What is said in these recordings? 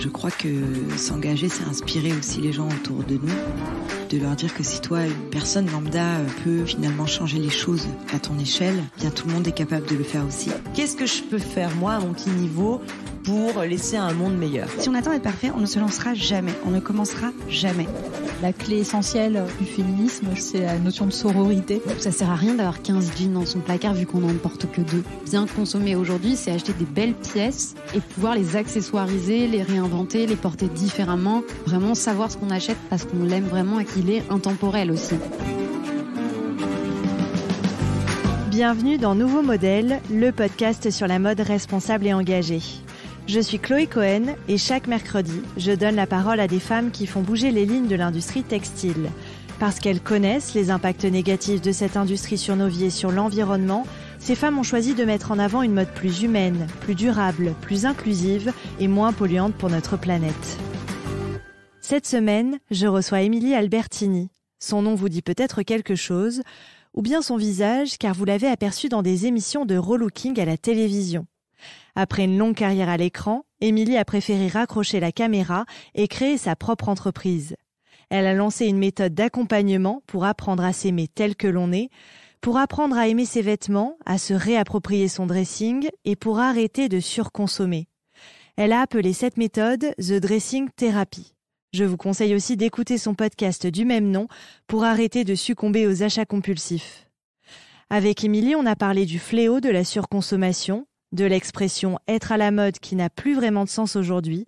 Je crois que s'engager, c'est inspirer aussi les gens autour de nous, de leur dire que si toi, une personne lambda, peut finalement changer les choses à ton échelle, bien tout le monde est capable de le faire aussi. Qu'est-ce que je peux faire, moi, à mon petit niveau, pour laisser un monde meilleur? Si on attend d'être parfait, on ne se lancera jamais, on ne commencera jamais. La clé essentielle du féminisme, c'est la notion de sororité. Ça sert à rien d'avoir 15 jeans dans son placard vu qu'on n'en porte que 2. Bien consommer aujourd'hui, c'est acheter des belles pièces et pouvoir les accessoiriser, les réinventer, les porter différemment. Vraiment savoir ce qu'on achète parce qu'on l'aime vraiment et qu'il est intemporel aussi. Bienvenue dans Nouveau Modèle, le podcast sur la mode responsable et engagée. Je suis Chloé Cohen et chaque mercredi, je donne la parole à des femmes qui font bouger les lignes de l'industrie textile. Parce qu'elles connaissent les impacts négatifs de cette industrie sur nos vies et sur l'environnement, ces femmes ont choisi de mettre en avant une mode plus humaine, plus durable, plus inclusive et moins polluante pour notre planète. Cette semaine, je reçois Émilie Albertini. Son nom vous dit peut-être quelque chose, ou bien son visage, car vous l'avez aperçu dans des émissions de relooking à la télévision. Après une longue carrière à l'écran, Émilie a préféré raccrocher la caméra et créer sa propre entreprise. Elle a lancé une méthode d'accompagnement pour apprendre à s'aimer tel que l'on est, pour apprendre à aimer ses vêtements, à se réapproprier son dressing et pour arrêter de surconsommer. Elle a appelé cette méthode The Dressing Therapy. Je vous conseille aussi d'écouter son podcast du même nom pour arrêter de succomber aux achats compulsifs. Avec Émilie, on a parlé du fléau de la surconsommation, de l'expression « être à la mode » qui n'a plus vraiment de sens aujourd'hui.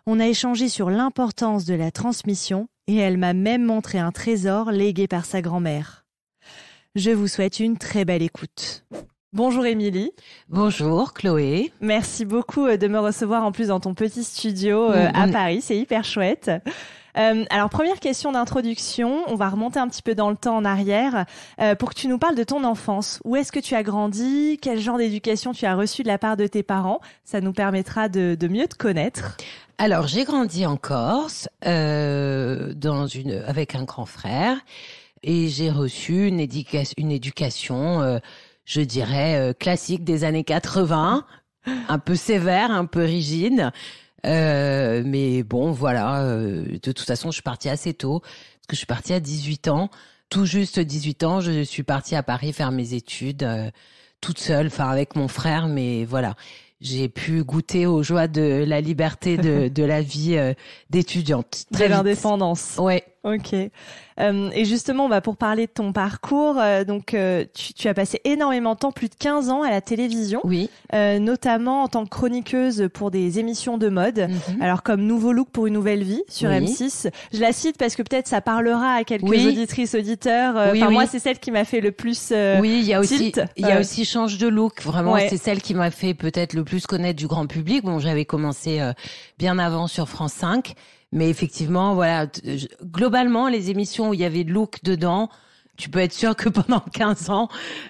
On a échangé sur l'importance de la transmission et elle m'a même montré un trésor légué par sa grand-mère. Je vous souhaite une très belle écoute. Bonjour Émilie. Bonjour Chloé. Merci beaucoup de me recevoir en plus dans ton petit studio à Paris, c'est hyper chouette. Alors première question d'introduction, on va remonter un petit peu dans le temps en arrière pour que tu nous parles de ton enfance. Où est-ce que tu as grandi? Quel genre d'éducation tu as reçu de la part de tes parents? Ça nous permettra de mieux te connaître. Alors j'ai grandi en Corse avec un grand frère et j'ai reçu une éducation je dirais classique des années 80, un peu sévère, un peu rigide. Mais bon, voilà, de toute façon, je suis partie assez tôt, parce que je suis partie à 18 ans, tout juste 18 ans, je suis partie à Paris faire mes études, toute seule, enfin avec mon frère, mais voilà, j'ai pu goûter aux joies de la liberté de la vie d'étudiante. De l'indépendance. Ouais. Ok. Et justement, pour parler de ton parcours, tu as passé énormément de temps, plus de 15 ans à la télévision. Oui. Notamment en tant que chroniqueuse pour des émissions de mode. Mm-hmm. Alors comme Nouveau Look pour une nouvelle vie sur M6. Je la cite parce que peut-être ça parlera à quelques auditrices, auditeurs. Moi, c'est celle qui m'a fait le plus Oui, il y a tilt. aussi Change de Look. Vraiment, c'est celle qui m'a fait peut-être le plus connaître du grand public. Bon, j'avais commencé bien avant sur France 5. Mais effectivement, voilà, globalement, les émissions où il y avait de look dedans, tu peux être sûr que pendant 15 ans,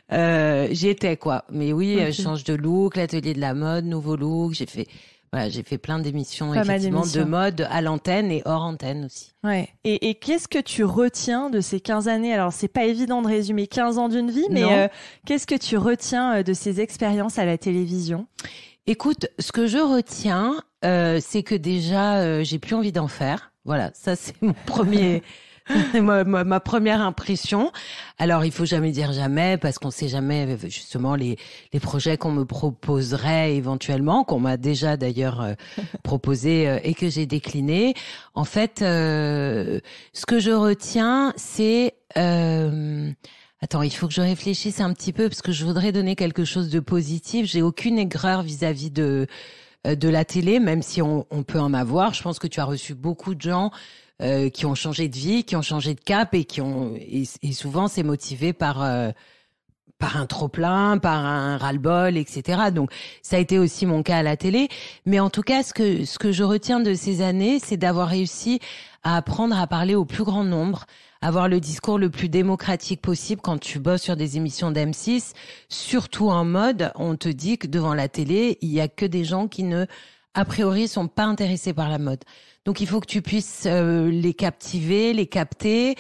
j'y étais, quoi. Mais oui, Change de Look, l'atelier de la mode, Nouveau Look, j'ai fait plein d'émissions, effectivement, de mode à l'antenne et hors antenne aussi. Ouais. Et qu'est-ce que tu retiens de ces 15 années? Alors, c'est pas évident de résumer 15 ans d'une vie, mais qu'est-ce que tu retiens de ces expériences à la télévision? Écoute, ce que je retiens, c'est que déjà, j'ai plus envie d'en faire. Voilà, ça c'est mon premier, ma première impression. Alors, il faut jamais dire jamais, parce qu'on sait jamais justement les projets qu'on me proposerait éventuellement, qu'on m'a déjà d'ailleurs proposé et que j'ai décliné. En fait, ce que je retiens, c'est Attends, il faut que je réfléchisse un petit peu parce que je voudrais donner quelque chose de positif. J'ai aucune aigreur vis-à-vis de la télé, même si on peut en avoir. Je pense que tu as reçu beaucoup de gens qui ont changé de vie, qui ont changé de cap et souvent c'est motivé par un trop-plein, par un ras-le-bol, etc. Donc ça a été aussi mon cas à la télé. Mais en tout cas, ce que je retiens de ces années, c'est d'avoir réussi à apprendre à parler au plus grand nombre, avoir le discours le plus démocratique possible quand tu bosses sur des émissions d'M6, surtout en mode, on te dit que devant la télé, il y a que des gens qui a priori, sont pas intéressés par la mode. Donc il faut que tu puisses les captiver, les capter.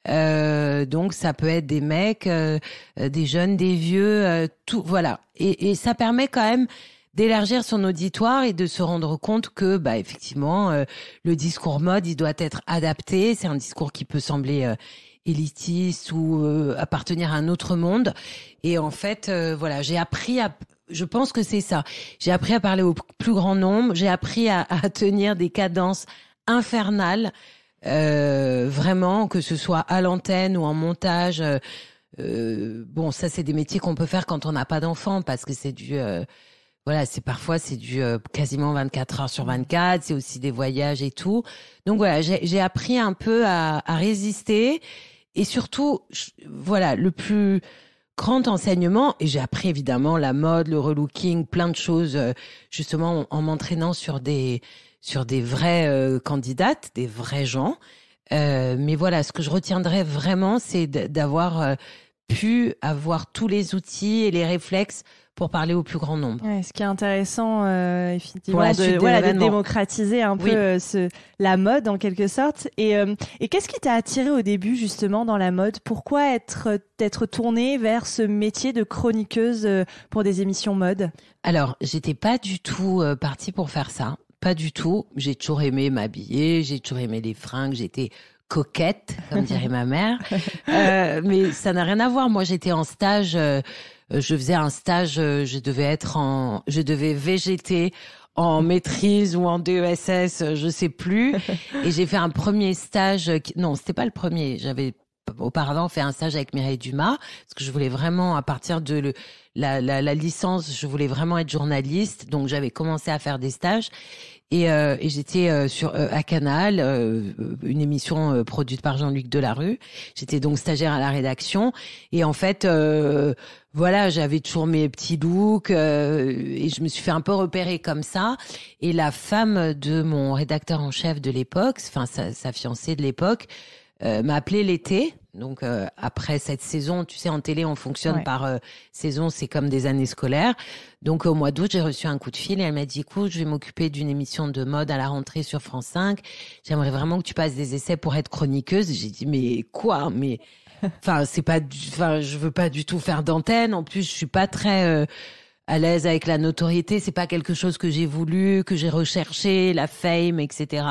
Donc ça peut être des mecs, des jeunes, des vieux, tout, voilà. Et ça permet quand même d'élargir son auditoire et de se rendre compte que, effectivement, le discours mode, il doit être adapté. C'est un discours qui peut sembler élitiste ou appartenir à un autre monde. Et en fait, j'ai appris je pense que c'est ça. J'ai appris à parler au plus grand nombre. J'ai appris à tenir des cadences infernales, vraiment, que ce soit à l'antenne ou en montage. Ça, c'est des métiers qu'on peut faire quand on n'a pas d'enfant, parce que c'est du... c'est du quasiment 24 heures sur 24. C'est aussi des voyages et tout. Donc voilà, j'ai appris un peu à résister. Et surtout, le plus grand enseignement, et j'ai appris évidemment la mode, le relooking, plein de choses, justement en m'entraînant sur des vraies candidates, des vrais gens. Mais voilà, ce que je retiendrai vraiment, c'est d'avoir pu avoir tous les outils et les réflexes pour parler au plus grand nombre. Ouais, ce qui est intéressant, effectivement, de démocratiser un peu la mode en quelque sorte. Et qu'est-ce qui t'a attiré au début justement dans la mode ? Pourquoi t'être tournée vers ce métier de chroniqueuse pour des émissions mode ? Alors, j'étais pas du tout partie pour faire ça. Pas du tout. J'ai toujours aimé m'habiller, j'ai toujours aimé les fringues, j'étais coquette, comme dirait ma mère. Mais ça n'a rien à voir. Moi, j'étais en stage, je faisais un stage, je devais végéter en maîtrise ou en DESS, je sais plus. Et j'ai fait un premier stage, non, c'était pas le premier. J'avais auparavant fait un stage avec Mireille Dumas, parce que je voulais vraiment, à partir de la licence, je voulais vraiment être journaliste. Donc, j'avais commencé à faire des stages. Et j'étais à Canal, une émission produite par Jean-Luc Delarue. J'étais donc stagiaire à la rédaction. Et en fait, j'avais toujours mes petits looks et je me suis fait un peu repérer comme ça. Et la femme de mon rédacteur en chef de l'époque, enfin sa fiancée de l'époque, m'a appelé l'été. Donc après cette saison, tu sais, en télé, on fonctionne par saison, c'est comme des années scolaires. Donc au mois d'août, j'ai reçu un coup de fil et elle m'a dit, écoute, je vais m'occuper d'une émission de mode à la rentrée sur France 5. J'aimerais vraiment que tu passes des essais pour être chroniqueuse. J'ai dit, mais quoi ? Mais je veux pas du tout faire d'antenne. En plus, je suis pas très à l'aise avec la notoriété. C'est pas quelque chose que j'ai voulu, que j'ai recherché, la fame, etc.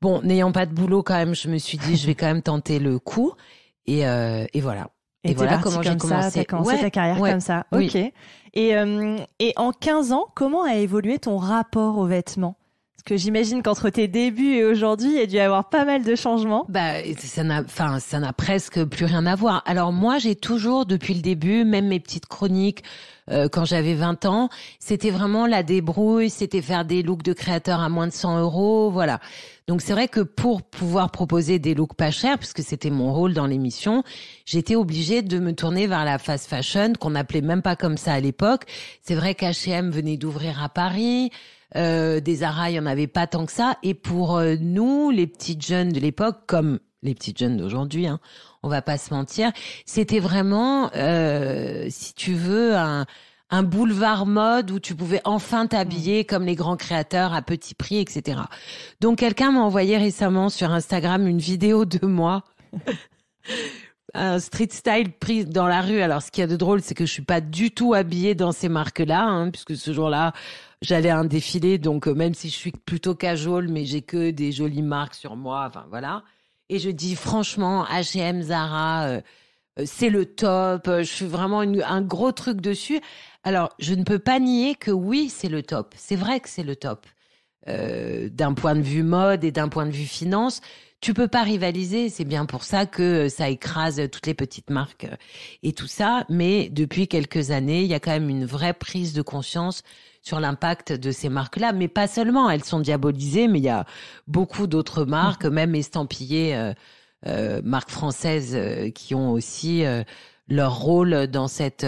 Bon, n'ayant pas de boulot quand même, je me suis dit, je vais quand même tenter le coup. Et voilà. Et voilà comment j'ai commencé. T'as commencé ta carrière comme ça. Oui. Ok. Et en 15 ans, comment a évolué ton rapport aux vêtements ? Parce que j'imagine qu'entre tes débuts et aujourd'hui, il y a dû y avoir pas mal de changements. Ça n'a presque plus rien à voir. Alors moi, j'ai toujours, depuis le début, même mes petites chroniques, quand j'avais 20 ans, c'était vraiment la débrouille, c'était faire des looks de créateurs à moins de 100 €, voilà. Donc c'est vrai que pour pouvoir proposer des looks pas chers, puisque c'était mon rôle dans l'émission, j'étais obligée de me tourner vers la fast fashion, qu'on n'appelait même pas comme ça à l'époque. C'est vrai qu'H&M venait d'ouvrir à Paris, des Zara, il y en avait pas tant que ça. Et pour nous, les petites jeunes de l'époque, comme les petites jeunes d'aujourd'hui, hein, on va pas se mentir, c'était vraiment, si tu veux, un boulevard mode où tu pouvais enfin t'habiller comme les grands créateurs à petit prix, etc. Donc quelqu'un m'a envoyé récemment sur Instagram une vidéo de moi, un street style pris dans la rue. Alors ce qu'il y a de drôle, c'est que je suis pas du tout habillée dans ces marques-là, hein, puisque ce jour-là, j'allais à un défilé, donc même si je suis plutôt casual, mais j'ai que des jolies marques sur moi, enfin voilà. Et je dis franchement, H&M, Zara, c'est le top. Je suis vraiment un gros truc dessus. Alors, je ne peux pas nier que oui, c'est le top. C'est vrai que c'est le top. D'un point de vue mode et d'un point de vue finance, tu peux pas rivaliser. C'est bien pour ça que ça écrase toutes les petites marques et tout ça. Mais depuis quelques années, il y a quand même une vraie prise de conscience sur l'impact de ces marques-là. Mais pas seulement, elles sont diabolisées, mais il y a beaucoup d'autres marques, même estampillées, marques françaises qui ont aussi leur rôle dans cette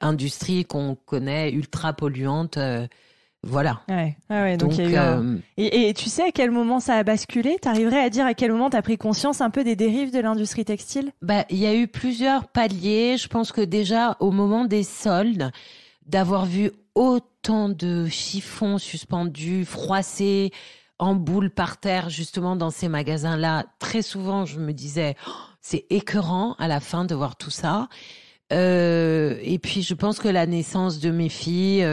industrie qu'on connaît ultra polluante. Voilà. Ouais, donc il y a eu et tu sais à quel moment ça a basculé ? T'arriverais à dire à quel moment t'as pris conscience un peu des dérives de l'industrie textile ? Il y a eu plusieurs paliers. Je pense que déjà, au moment des soldes, d'avoir vu autant de chiffons suspendus, froissés, en boule par terre, justement, dans ces magasins-là, très souvent, je me disais, c'est écœurant à la fin de voir tout ça. Et puis, je pense que la naissance de mes filles,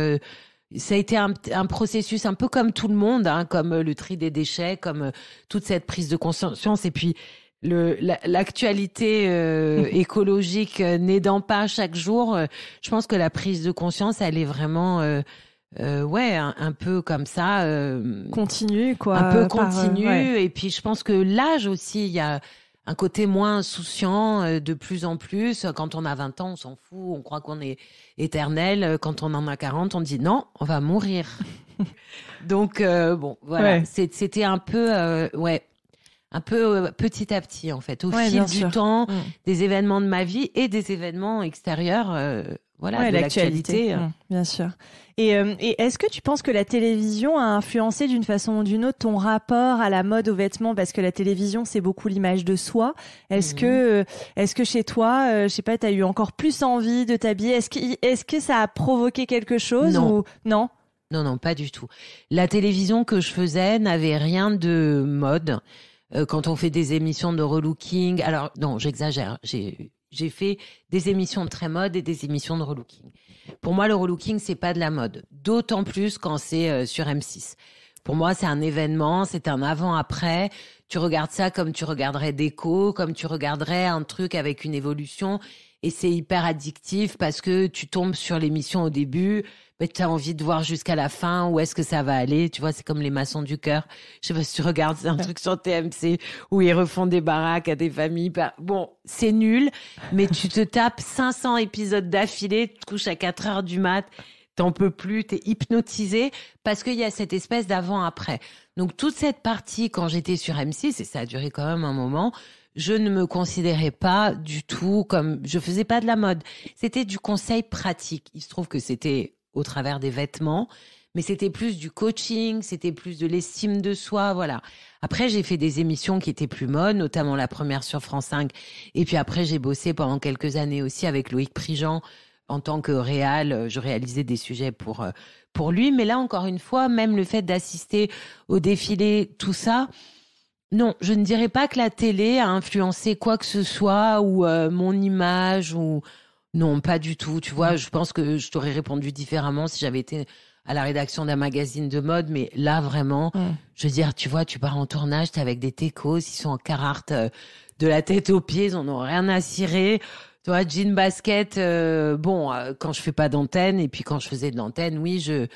ça a été un processus un peu comme tout le monde, hein, comme le tri des déchets, comme toute cette prise de conscience. Et puis, l'actualité écologique n'aidant pas chaque jour, je pense que la prise de conscience, elle est vraiment... un peu comme ça. Continue, quoi. Un peu continue. Et puis, je pense que l'âge aussi, il y a un côté moins insouciant de plus en plus. Quand on a 20 ans, on s'en fout. On croit qu'on est éternel. Quand on en a 40, on dit non, on va mourir. Donc, voilà. C'était un peu, un peu petit à petit, en fait. Au fil du temps, des événements de ma vie et des événements extérieurs, de l'actualité. Bien sûr. Et est-ce que tu penses que la télévision a influencé d'une façon ou d'une autre ton rapport à la mode, aux vêtements? Parce que la télévision, c'est beaucoup l'image de soi. Est-ce que chez toi, je sais pas, t'as eu encore plus envie de t'habiller? Est-ce que ça a provoqué quelque chose? Non. Non? Non, pas du tout. La télévision que je faisais n'avait rien de mode. Quand on fait des émissions de relooking, alors non, j'exagère. J'ai fait des émissions de très mode et des émissions de relooking. Pour moi, le relooking, c'est pas de la mode. D'autant plus quand c'est sur M6. Pour moi, c'est un événement, c'est un avant-après. Tu regardes ça comme tu regarderais Déco, comme tu regarderais un truc avec une évolution. Et c'est hyper addictif parce que tu tombes sur l'émission au début, mais tu as envie de voir jusqu'à la fin où est-ce que ça va aller. Tu vois, c'est comme les maçons du cœur. Je sais pas si tu regardes, c'est un truc sur TMC où ils refont des baraques à des familles. Bon, c'est nul, mais tu te tapes 500 épisodes d'affilée, tu te couches à 4 heures du mat, t'en peux plus, t'es hypnotisé parce qu'il y a cette espèce d'avant-après. Donc toute cette partie, quand j'étais sur M6, et ça a duré quand même un moment, je ne me considérais pas du tout comme... Je faisais pas de la mode. C'était du conseil pratique. Il se trouve que c'était au travers des vêtements, mais c'était plus du coaching, c'était plus de l'estime de soi, voilà. Après, j'ai fait des émissions qui étaient plus mode, notamment la première sur France 5. Et puis après, j'ai bossé pendant quelques années aussi avec Loïc Prigent en tant que réal. Je réalisais des sujets pour lui. Mais là, encore une fois, même le fait d'assister au défilé, tout ça... Non, je ne dirais pas que la télé a influencé quoi que ce soit ou mon image ou non, pas du tout. Tu vois, je pense que je t'aurais répondu différemment si j'avais été à la rédaction d'un magazine de mode, mais là vraiment, je veux dire, tu vois, tu pars en tournage, t'es avec des techos, ils sont en Carhartt de la tête aux pieds, ils en ont rien à cirer. Tu vois, jean basket, quand je fais pas d'antenne et puis quand je faisais de l'antenne, oui, je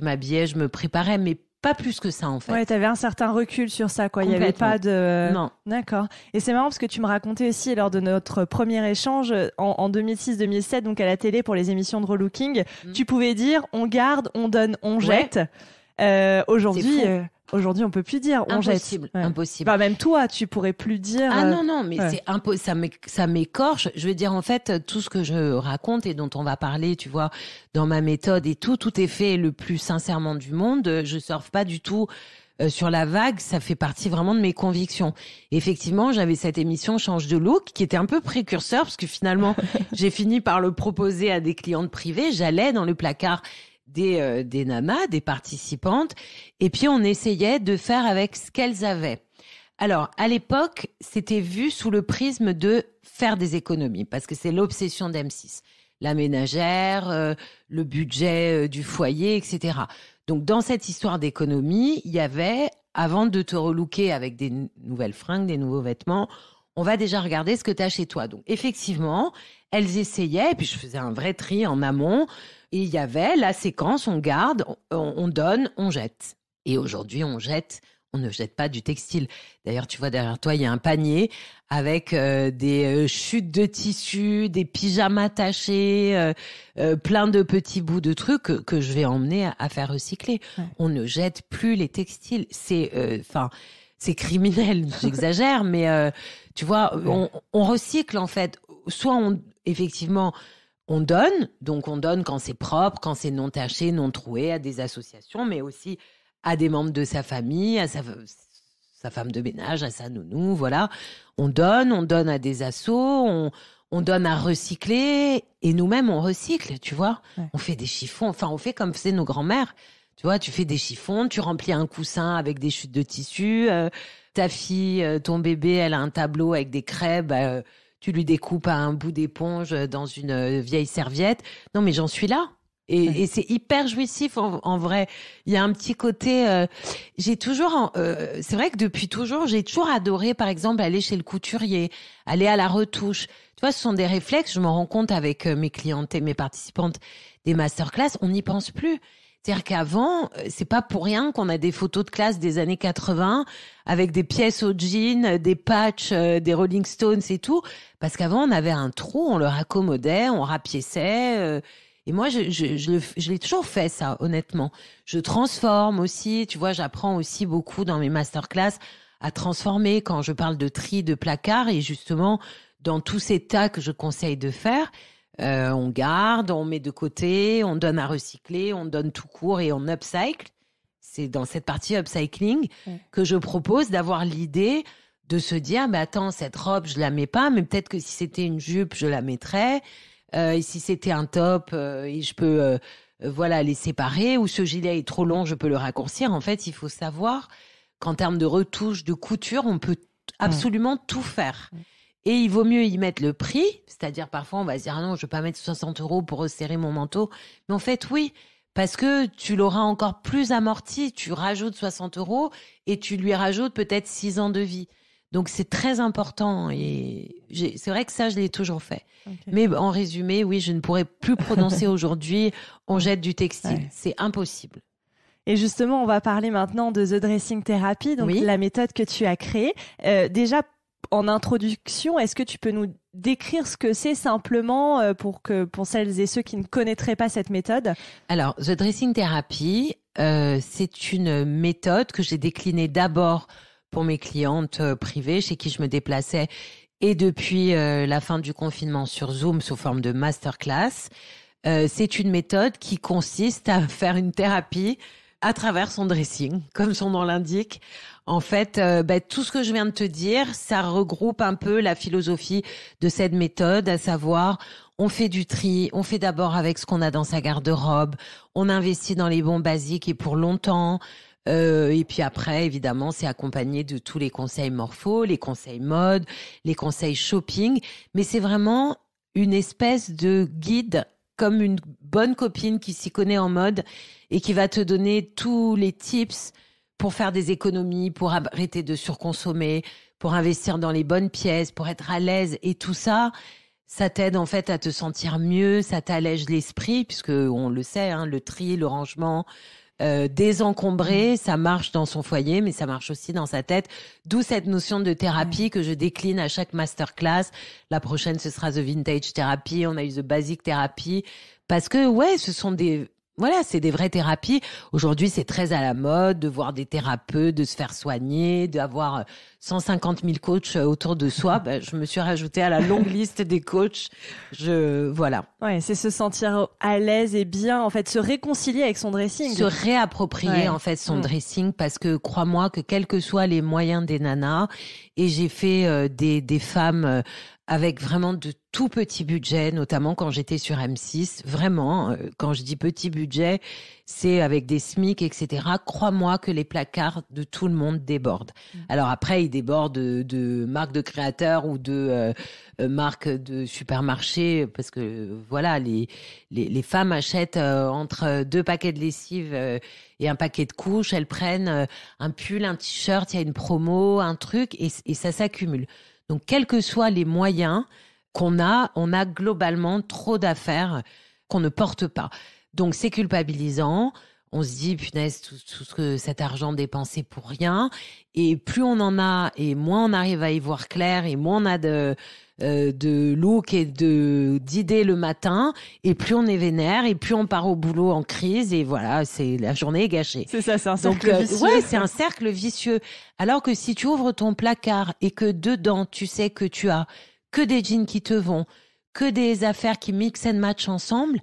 m'habillais, je me préparais, mais pas plus que ça, en fait. Ouais, t'avais un certain recul sur ça, quoi. Il y avait pas de... Non. D'accord. Et c'est marrant parce que tu me racontais aussi lors de notre premier échange en 2006-2007, donc à la télé pour les émissions de relooking, tu pouvais dire on garde, on donne, on jette. Aujourd'hui, on peut plus dire on jette. Impossible. Bah, même toi, tu pourrais plus dire. Ah non, mais c'est ça m'écorche. Je veux dire, en fait, tout ce que je raconte et dont on va parler, tu vois, dans ma méthode et tout est fait le plus sincèrement du monde. Je surfe pas du tout sur la vague. Ça fait partie vraiment de mes convictions. Et effectivement, j'avais cette émission Change de look qui était un peu précurseur parce que finalement, j'ai fini par le proposer à des clientes privées. J'allais dans le placard des nanas, des participantes, et puis on essayait de faire avec ce qu'elles avaient. Alors, à l'époque, c'était vu sous le prisme de faire des économies, parce que c'est l'obsession d'M6. La ménagère, le budget du foyer, etc. Donc, dans cette histoire d'économie, il y avait, avant de te relooker avec des nouvelles fringues, des nouveaux vêtements, on va déjà regarder ce que tu as chez toi. Donc, effectivement, elles essayaient, et puis je faisais un vrai tri en amont. Et il y avait la séquence, on garde, on donne, on jette. Et aujourd'hui, on ne jette pas du textile. D'ailleurs, tu vois, derrière toi, il y a un panier avec des chutes de tissu, des pyjamas tachés, plein de petits bouts de trucs que je vais emmener à faire recycler. Ouais. On ne jette plus les textiles. C'est criminel, j'exagère, mais tu vois, on recycle en fait. Soit effectivement... On donne quand c'est propre, quand c'est non taché, non troué, à des associations, mais aussi à des membres de sa famille, à sa femme de ménage, à sa nounou, voilà. On donne à des assos, on donne à recycler, et nous-mêmes, on recycle, tu vois. Ouais. On fait des chiffons, enfin, on fait comme faisaient nos grands-mères. Tu vois, tu fais des chiffons, tu remplis un coussin avec des chutes de tissu, ta fille, ton bébé, elle a un tableau avec des crêpes, tu lui découpes à un bout d'éponge dans une vieille serviette. Non, mais j'en suis là. Et c'est hyper jouissif en vrai. Il y a un petit côté. J'ai toujours. C'est vrai que depuis toujours, j'ai toujours adoré, par exemple, aller chez le couturier, aller à la retouche. Tu vois, ce sont des réflexes. Je m'en rends compte avec mes clientes et mes participantes des masterclass. On n'y pense plus. C'est-à-dire qu'avant, c'est pas pour rien qu'on a des photos de classe des années 80 avec des pièces au jean, des patchs, des Rolling Stones et tout. Parce qu'avant, on avait un trou, on le raccommodait, on rapiéçait. Et moi, je l'ai toujours fait, ça, honnêtement. Je transforme aussi, tu vois, j'apprends aussi beaucoup dans mes masterclass à transformer quand je parle de tri de placard. Et justement, dans tous ces tas que je conseille de faire, on garde, on met de côté, on donne à recycler, on donne tout court et on upcycle. C'est dans cette partie upcycling que je propose d'avoir l'idée de se dire, mais attends, cette robe, je la mets pas, mais peut-être que si c'était une jupe, je la mettrais. Et si c'était un top, et je peux les séparer, ou ce gilet est trop long, je peux le raccourcir. En fait, il faut savoir qu'en termes de retouche, de couture, on peut absolument tout faire. Et il vaut mieux y mettre le prix, c'est-à-dire parfois on va se dire « Ah non, je ne vais pas mettre 60 € pour resserrer mon manteau ». Mais en fait, oui, parce que tu l'auras encore plus amorti. Tu rajoutes 60 € et tu lui rajoutes peut-être 6 ans de vie. Donc, c'est très important et c'est vrai que ça, je l'ai toujours fait. Okay. Mais en résumé, oui, je ne pourrais plus prononcer aujourd'hui « on jette du textile ». Ouais. C'est impossible. Et justement, on va parler maintenant de The Dressing Therapy, donc la méthode que tu as créée. Déjà, en introduction, est-ce que tu peux nous décrire ce que c'est simplement pour celles et ceux qui ne connaîtraient pas cette méthode ? Alors, The Dressing Therapy, c'est une méthode que j'ai déclinée d'abord pour mes clientes privées chez qui je me déplaçais et depuis la fin du confinement sur Zoom sous forme de masterclass. C'est une méthode qui consiste à faire une thérapie à travers son dressing, comme son nom l'indique. En fait, tout ce que je viens de te dire, ça regroupe un peu la philosophie de cette méthode, à savoir, on fait du tri, on fait d'abord avec ce qu'on a dans sa garde-robe, on investit dans les bons basiques et pour longtemps. Et puis après, évidemment, c'est accompagné de tous les conseils morpho, les conseils mode, les conseils shopping. Mais c'est vraiment une espèce de guide, comme une bonne copine qui s'y connaît en mode et qui va te donner tous les tips pour faire des économies, pour arrêter de surconsommer, pour investir dans les bonnes pièces, pour être à l'aise. Et tout ça, ça t'aide en fait à te sentir mieux, ça t'allège l'esprit, puisque on le sait, hein, le tri, le rangement, désencombrer, ça marche dans son foyer, mais ça marche aussi dans sa tête. D'où cette notion de thérapie que je décline à chaque masterclass. La prochaine, ce sera The Vintage Therapy. On a eu The Basic Therapy. Parce que, ce sont c'est des vraies thérapies. Aujourd'hui, c'est très à la mode de voir des thérapeutes, de se faire soigner, d'avoir 150 000 coachs autour de soi. Je me suis rajoutée à la longue liste des coachs. Voilà. Ouais, c'est se sentir à l'aise et bien, en fait, se réconcilier avec son dressing. Se réapproprier, en fait, son dressing, parce que crois-moi que quels que soient les moyens des nanas, et j'ai fait des femmes avec vraiment de tout petits budgets, notamment quand j'étais sur M6. Vraiment, quand je dis petit budget, c'est avec des SMIC, etc. Crois-moi que les placards de tout le monde débordent. Alors après, ils débordent de marques de créateurs ou de marques de supermarchés, parce que voilà, les femmes achètent entre 2 paquets de lessive et un paquet de couches. Elles prennent un pull, un t-shirt, il y a une promo, un truc, et ça s'accumule. Donc, quels que soient les moyens qu'on a, on a globalement trop d'affaires qu'on ne porte pas. Donc, c'est culpabilisant. On se dit, punaise, tout cet argent dépensé pour rien. Et plus on en a, et moins on arrive à y voir clair, et moins on a de look et d'idées le matin, et plus on est vénère, et plus on part au boulot en crise, et voilà, la journée est gâchée. C'est ça, c'est un cercle vicieux. C'est un cercle vicieux. Alors que si tu ouvres ton placard et que dedans, tu sais que tu as que des jeans qui te vont, que des affaires qui mix and match ensemble,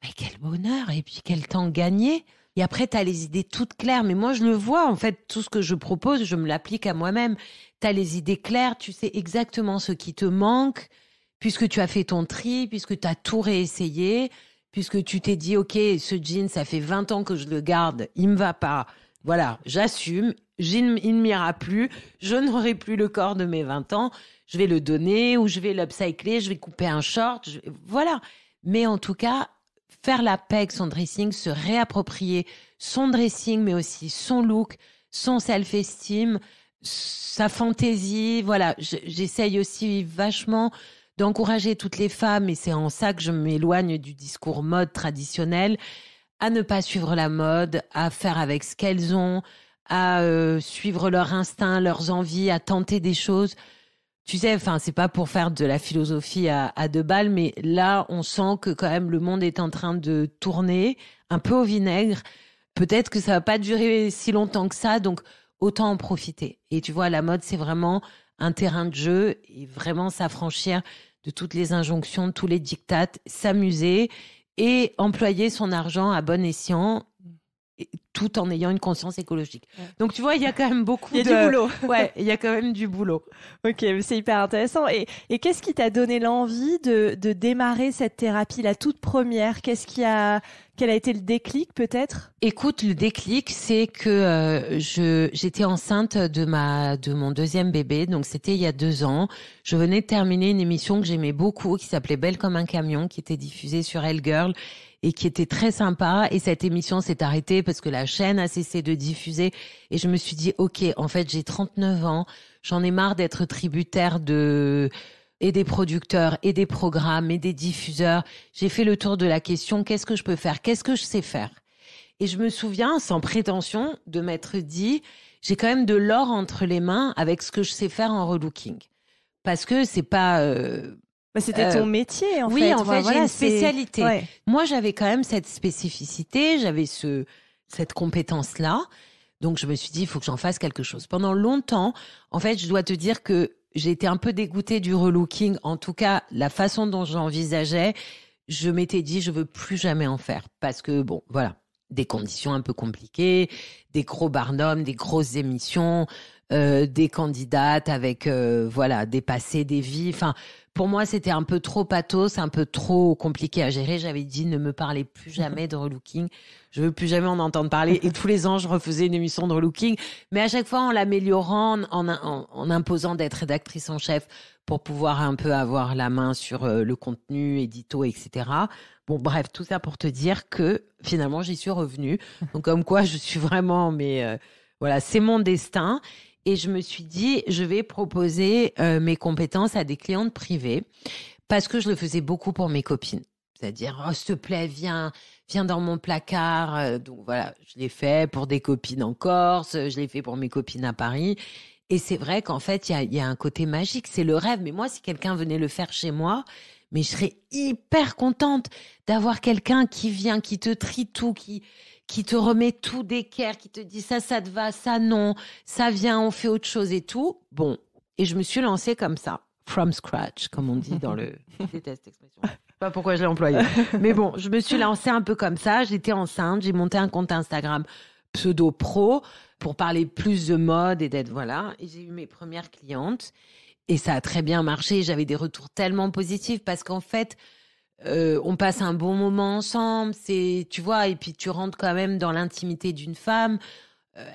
mais quel bonheur, et puis quel temps gagné. Et après, tu as les idées toutes claires. Mais moi, je le vois, en fait, tout ce que je propose, je me l'applique à moi-même. Tu as les idées claires, tu sais exactement ce qui te manque, puisque tu as fait ton tri, puisque tu as tout réessayé, puisque tu t'es dit, OK, ce jean, ça fait 20 ans que je le garde, il me va pas. Voilà, j'assume, il ne m'ira plus, je n'aurai plus le corps de mes 20 ans, je vais le donner ou je vais l'upcycler, je vais couper un short, voilà. Mais en tout cas, faire la paix avec son dressing, se réapproprier son dressing, mais aussi son look, son self-esteem, sa fantaisie. Voilà, j'essaye aussi vachement d'encourager toutes les femmes, et c'est en ça que je m'éloigne du discours mode traditionnel, à ne pas suivre la mode, à faire avec ce qu'elles ont, à suivre leur instinct, leurs envies, à tenter des choses. Tu sais, enfin, c'est pas pour faire de la philosophie à 2 balles, mais là, on sent que quand même le monde est en train de tourner un peu au vinaigre. Peut-être que ça va pas durer si longtemps que ça, donc autant en profiter. Et tu vois, la mode, c'est vraiment un terrain de jeu et vraiment s'affranchir de toutes les injonctions, de tous les diktats, s'amuser et employer son argent à bon escient, tout en ayant une conscience écologique. Ouais. Donc, tu vois, il y a quand même beaucoup du boulot. Ouais, il y a quand même du boulot. Ok, c'est hyper intéressant. Et qu'est-ce qui t'a donné l'envie de démarrer cette thérapie, la toute première? Quel a été le déclic, peut-être? Écoute, le déclic, c'est que j'étais enceinte de mon 2e bébé. Donc, c'était il y a 2 ans. Je venais de terminer une émission que j'aimais beaucoup, qui s'appelait Belle comme un camion, qui était diffusée sur Elle Girl, et qui était très sympa. Et cette émission s'est arrêtée parce que la chaîne a cessé de diffuser. Et je me suis dit, ok, en fait, j'ai 39 ans. J'en ai marre d'être tributaire et des producteurs, et des programmes, et des diffuseurs. J'ai fait le tour de la question, qu'est-ce que je peux faire? Qu'est-ce que je sais faire? Et je me souviens, sans prétention, de m'être dit, j'ai quand même de l'or entre les mains avec ce que je sais faire en relooking. Parce que c'est pas... c'était ton métier, en fait. Oui, en fait, j'ai une spécialité. Ouais. Moi, j'avais quand même cette spécificité, j'avais cette compétence-là. Donc, je me suis dit, il faut que j'en fasse quelque chose. Pendant longtemps, en fait, je dois te dire que j'ai été un peu dégoûtée du relooking. En tout cas, la façon dont j'envisageais, je m'étais dit, je veux plus jamais en faire. Parce que, bon, voilà, des conditions un peu compliquées, des gros barnums, des grosses émissions, des candidates avec, des passés, des vies. Enfin, pour moi, c'était un peu trop pathos, un peu trop compliqué à gérer. J'avais dit, ne me parlez plus jamais de relooking. Je veux plus jamais en entendre parler. Et tous les ans, je refaisais une émission de relooking. Mais à chaque fois, en l'améliorant, en imposant d'être rédactrice en chef pour pouvoir un peu avoir la main sur le contenu, édito, etc. Bon, bref, tout ça pour te dire que finalement, j'y suis revenue. Donc, comme quoi, je suis vraiment, voilà, c'est mon destin. Et je me suis dit, je vais proposer mes compétences à des clientes privées parce que je le faisais beaucoup pour mes copines. C'est-à-dire, oh, s'il te plaît, viens dans mon placard. Donc voilà, je l'ai fait pour des copines en Corse, je l'ai fait pour mes copines à Paris. Et c'est vrai qu'en fait, il y a un côté magique, c'est le rêve. Mais moi, si quelqu'un venait le faire chez moi, mais je serais hyper contente d'avoir quelqu'un qui vient, qui te trie tout, qui te remet tout d'équerre, qui te dit ça te va, ça non, ça vient, on fait autre chose et tout. Bon, et je me suis lancée comme ça, from scratch, comme on dit dans le... Je déteste cette expression. Je sais pas pourquoi je l'ai employée. Mais bon, je me suis lancée un peu comme ça. J'étais enceinte, j'ai monté un compte Instagram pseudo-pro pour parler plus de mode et d'être, voilà. Et j'ai eu mes premières clientes et ça a très bien marché. J'avais des retours tellement positifs parce qu'en fait... on passe un bon moment ensemble, tu vois, et puis tu rentres quand même dans l'intimité d'une femme.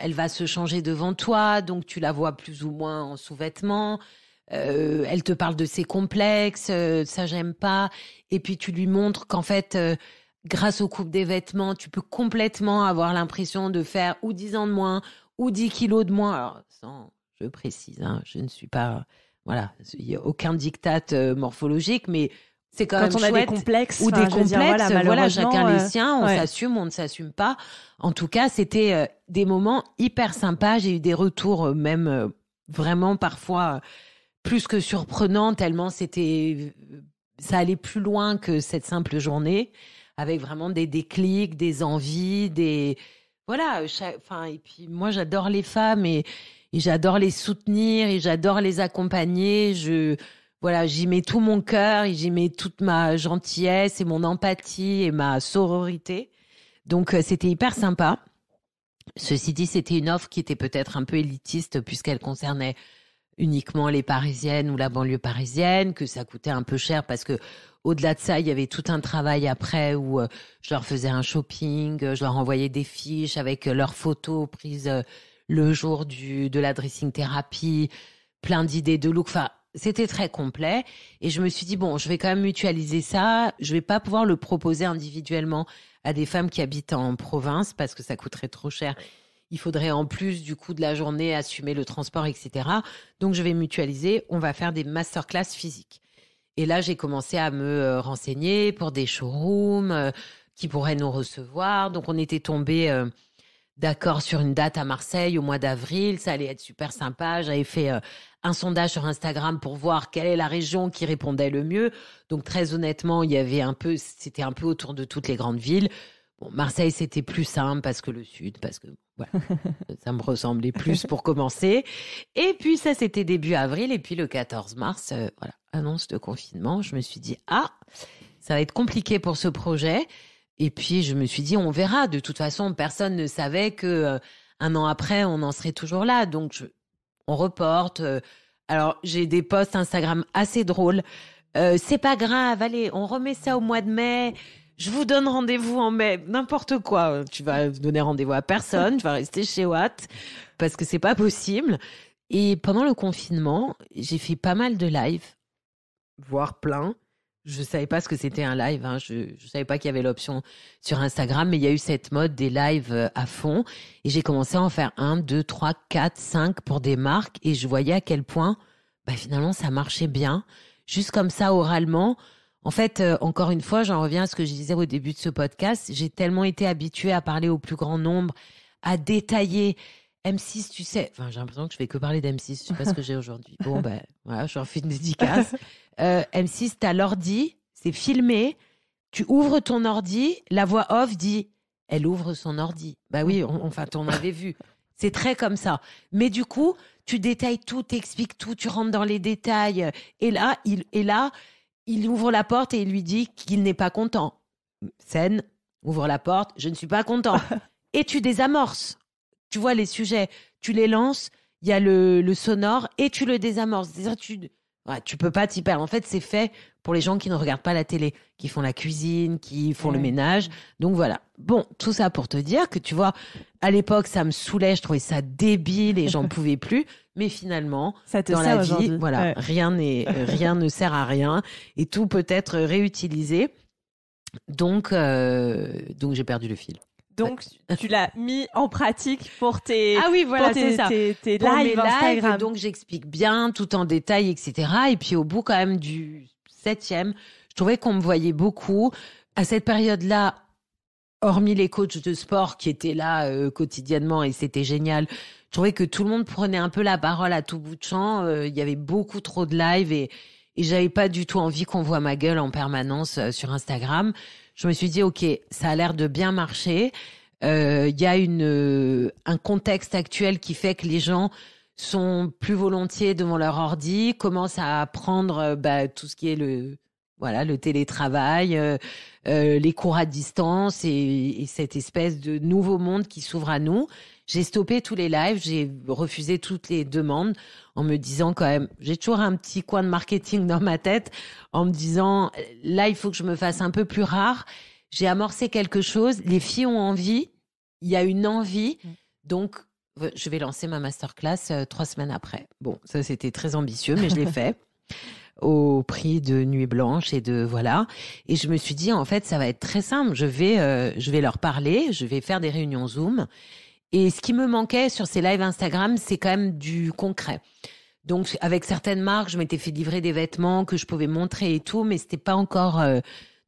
Elle va se changer devant toi, donc tu la vois plus ou moins en sous-vêtements. Elle te parle de ses complexes, ça j'aime pas. Et puis tu lui montres qu'en fait, grâce aux coupes des vêtements, tu peux complètement avoir l'impression de faire ou 10 ans de moins, ou 10 kilos de moins. Alors, je précise, hein, je ne suis pas, voilà, il n'y a aucun diktat morphologique, mais c'est quand même on chouette. A des complexes ou des complexes, voilà, chacun les siens, on ouais. s'assume, on ne s'assume pas. En tout cas, c'était des moments hyper sympas. J'ai eu des retours même vraiment parfois plus que surprenants, tellement ça allait plus loin que cette simple journée, avec vraiment des déclics, des envies, voilà. Et puis moi, j'adore les femmes et j'adore les soutenir et j'adore les accompagner. Voilà, j'y mets tout mon cœur, j'y mets toute ma gentillesse et mon empathie et ma sororité. Donc, c'était hyper sympa. Ceci dit, c'était une offre qui était peut-être un peu élitiste puisqu'elle concernait uniquement les Parisiennes ou la banlieue parisienne, que ça coûtait un peu cher parce que au-delà de ça, il y avait tout un travail après où je leur faisais un shopping, je leur envoyais des fiches avec leurs photos prises le jour de la dressing thérapie, plein d'idées de look. Enfin, C'était très complet. Et je me suis dit, bon, je vais quand même mutualiser ça. Je vais pas pouvoir le proposer individuellement à des femmes qui habitent en province parce que ça coûterait trop cher. Il faudrait en plus du coût de la journée assumer le transport, etc. Donc, je vais mutualiser. On va faire des masterclass physiques. Et là, j'ai commencé à me renseigner pour des showrooms qui pourraient nous recevoir. Donc, on était tombés d'accord sur une date à Marseille au mois d'avril. Ça allait être super sympa. J'avais fait un sondage sur Instagram pour voir quelle est la région qui répondait le mieux. Donc, très honnêtement, c'était un peu autour de toutes les grandes villes. Bon, Marseille, c'était plus simple parce que le sud, parce que voilà, ça me ressemblait plus pour commencer. Et puis, ça, c'était début avril. Et puis, le 14 mars, voilà, annonce de confinement. Je me suis dit, ça va être compliqué pour ce projet. Et puis, je me suis dit, on verra. De toute façon, personne ne savait que un an après, on en serait toujours là. Donc, on reporte. Alors, j'ai des posts Instagram assez drôles. C'est pas grave, allez, on remet ça au mois de mai. Je vous donne rendez-vous en mai. N'importe quoi. Tu vas donner rendez-vous à personne. Tu vas rester chez Watt parce que c'est pas possible. Et pendant le confinement, j'ai fait pas mal de lives, voire plein. Je savais pas ce que c'était un live. Hein. Je savais pas qu'il y avait l'option sur Instagram, mais il y a eu cette mode des lives à fond. Et j'ai commencé à en faire 1, 2, 3, 4, 5 pour des marques. Et je voyais à quel point, finalement, ça marchait bien. Juste comme ça, oralement. En fait, encore une fois, j'en reviens à ce que je disais au début de ce podcast. J'ai tellement été habituée à parler au plus grand nombre, à détailler. M6, tu sais... Enfin, j'ai l'impression que je fais que parler d'M6. Je sais pas ce que j'ai aujourd'hui. Bon, voilà, je leur fais une dédicace. M6, t'as l'ordi, c'est filmé. Tu ouvres ton ordi, la voix off dit « Elle ouvre son ordi ». Bah oui, on avait vu. C'est très comme ça. Mais du coup, tu détailles tout, t'expliques tout, tu rentres dans les détails. Et là, il ouvre la porte et il lui dit qu'il n'est pas content. Scène, ouvre la porte, je ne suis pas content. Et tu désamorces. Tu vois les sujets, tu les lances, il y a le sonore et tu le désamorces. C'est-à-dire tu peux pas t'y perdre. En fait, c'est fait pour les gens qui ne regardent pas la télé, qui font la cuisine, qui font le ménage. Donc voilà. Bon, tout ça pour te dire que tu vois, à l'époque, ça me saoulait, je trouvais ça débile et j'en pouvais plus. Mais finalement, dans la vie, voilà, rien ne sert à rien et tout peut être réutilisé. Donc j'ai perdu le fil. Donc, tu l'as mis en pratique pour tes lives Instagram. Donc, j'explique bien, tout en détail, etc. Et puis, au bout quand même du 7e, je trouvais qu'on me voyait beaucoup. À cette période-là, hormis les coachs de sport qui étaient là quotidiennement et c'était génial, je trouvais que tout le monde prenait un peu la parole à tout bout de champ. Il y avait beaucoup trop de lives et j'avais pas du tout envie qu'on voit ma gueule en permanence sur Instagram. Je me suis dit, OK, ça a l'air de bien marcher. Il y a un contexte actuel qui fait que les gens sont plus volontiers devant leur ordi, commencent à apprendre tout ce qui est le télétravail, les cours à distance et cette espèce de nouveau monde qui s'ouvre à nous. J'ai stoppé tous les lives, j'ai refusé toutes les demandes en me disant quand même, j'ai toujours un petit coin de marketing dans ma tête en me disant, là, il faut que je me fasse un peu plus rare. J'ai amorcé quelque chose, les filles ont envie, il y a une envie, donc je vais lancer ma masterclass 3 semaines après. Bon, ça c'était très ambitieux, mais je l'ai fait au prix de Nuit Blanche et de voilà. Et je me suis dit, en fait, ça va être très simple. Je vais leur parler, je vais faire des réunions Zoom. Et ce qui me manquait sur ces lives Instagram, c'est quand même du concret. Donc, avec certaines marques, je m'étais fait livrer des vêtements que je pouvais montrer et tout, mais c'était pas encore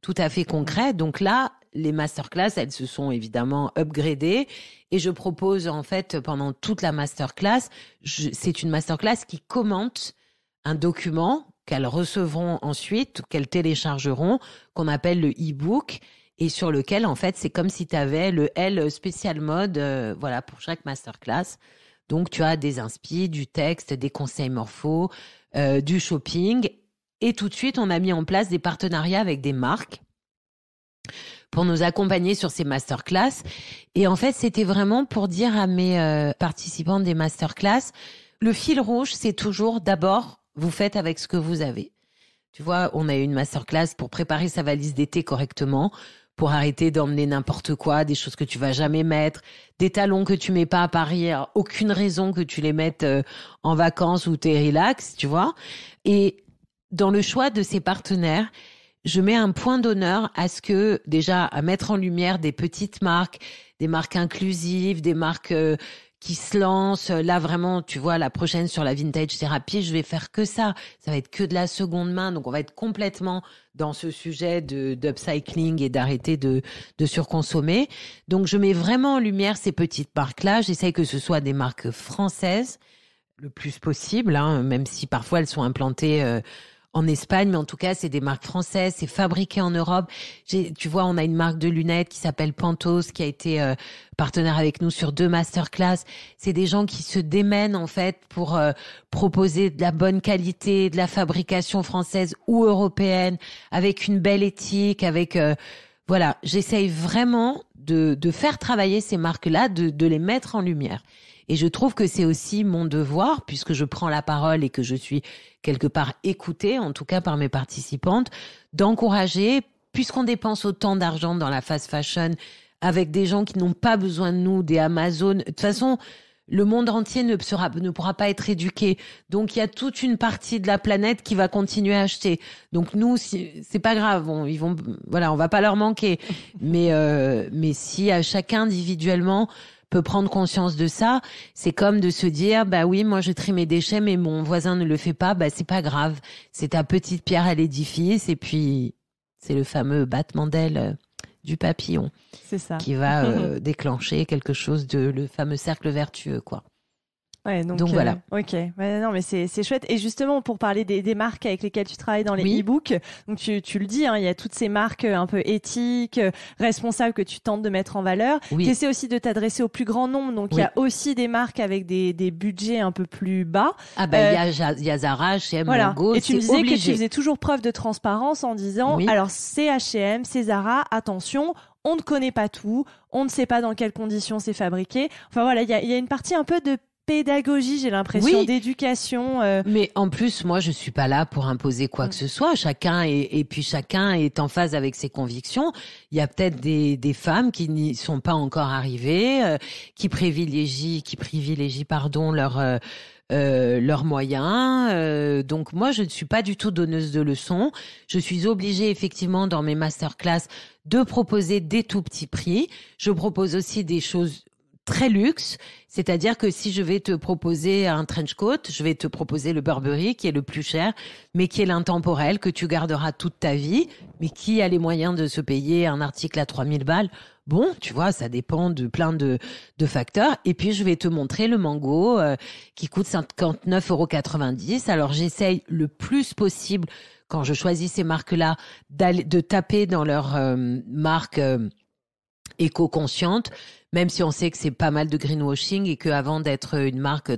tout à fait concret. Donc là, les masterclass, elles se sont évidemment upgradées. Et je propose, en fait, pendant toute la masterclass, c'est une masterclass qui commente un document qu'elles recevront ensuite, qu'elles téléchargeront, qu'on appelle le e-book. Et sur lequel, en fait, c'est comme si tu avais le L spécial mode, pour chaque masterclass. Donc, tu as des inspi, du texte, des conseils morpho, du shopping. Et tout de suite, on a mis en place des partenariats avec des marques pour nous accompagner sur ces masterclass. Et en fait, c'était vraiment pour dire à mes participants des masterclass, le fil rouge, c'est toujours d'abord, vous faites avec ce que vous avez. Tu vois, on a eu une masterclass pour préparer sa valise d'été correctement, pour arrêter d'emmener n'importe quoi, des choses que tu vas jamais mettre, des talons que tu mets pas à Paris, aucune raison que tu les mettes en vacances ou t'es relax, tu vois. Et dans le choix de ces partenaires, je mets un point d'honneur à ce que, déjà, à mettre en lumière des petites marques, des marques inclusives, des marques qui se lancent. Là, vraiment, tu vois, la prochaine sur la vintage thérapie, je vais faire que ça. Ça va être que de la seconde main. Donc, on va être complètement dans ce sujet d'upcycling et d'arrêter de surconsommer. Donc, je mets vraiment en lumière ces petites marques-là. J'essaye que ce soit des marques françaises le plus possible, hein, même si parfois elles sont implantées en Espagne, mais en tout cas, c'est des marques françaises, c'est fabriqué en Europe. Tu vois, on a une marque de lunettes qui s'appelle Pantos, qui a été partenaire avec nous sur 2 masterclass. C'est des gens qui se démènent, en fait, pour proposer de la bonne qualité, de la fabrication française ou européenne, avec une belle éthique, avec... voilà, j'essaye vraiment de faire travailler ces marques-là, de les mettre en lumière. Et je trouve que c'est aussi mon devoir, puisque je prends la parole et que je suis quelque part écoutée, en tout cas par mes participantes, d'encourager, puisqu'on dépense autant d'argent dans la fast fashion, avec des gens qui n'ont pas besoin de nous, des Amazon. De toute façon, le monde entier ne pourra pas être éduqué. Donc, il y a toute une partie de la planète qui va continuer à acheter. Donc, nous, c'est pas grave. On va pas leur manquer. Mais si à chacun individuellement peut prendre conscience de ça, c'est comme de se dire, bah oui, moi je trie mes déchets, mais mon voisin ne le fait pas, bah c'est pas grave. C'est ta petite pierre à l'édifice, et puis c'est le fameux battement d'aile du papillon. C'est ça. Qui va déclencher quelque chose le fameux cercle vertueux, quoi. Ouais, donc voilà. Ok, ouais, non, mais c'est chouette. Et justement, pour parler des marques avec lesquelles tu travailles dans les e-books, donc tu le dis, hein, il y a toutes ces marques un peu éthiques, responsables que tu tentes de mettre en valeur. Tu essaies aussi de t'adresser au plus grand nombre. Donc il y a aussi des marques avec des budgets un peu plus bas. Ah ben il y a Zara, H&M, Mango. Et tu me disais que tu faisais toujours preuve de transparence en disant, alors c'est H&M, c'est Zara, attention. On ne connaît pas tout, on ne sait pas dans quelles conditions c'est fabriqué. Enfin voilà, il y a une partie un peu de pédagogie, j'ai l'impression, d'éducation. Mais en plus, moi, je suis pas là pour imposer quoi que ce soit. Chacun est en phase avec ses convictions. Il y a peut-être des femmes qui n'y sont pas encore arrivées, qui privilégient, leurs moyens. Donc moi, je ne suis pas du tout donneuse de leçons. Je suis obligée, effectivement, dans mes masterclass, de proposer des tout petits prix. Je propose aussi des choses très luxe, c'est-à-dire que si je vais te proposer un trench coat, je vais te proposer le Burberry qui est le plus cher, mais qui est l'intemporel, que tu garderas toute ta vie, mais qui a les moyens de se payer un article à 3000 balles. Bon, tu vois, ça dépend de plein de facteurs. Et puis, je vais te montrer le Mango qui coûte 59,90 €. Alors, j'essaye le plus possible, quand je choisis ces marques-là, de taper dans leur marque éco-consciente, même si on sait que c'est pas mal de greenwashing et qu'avant d'être une marque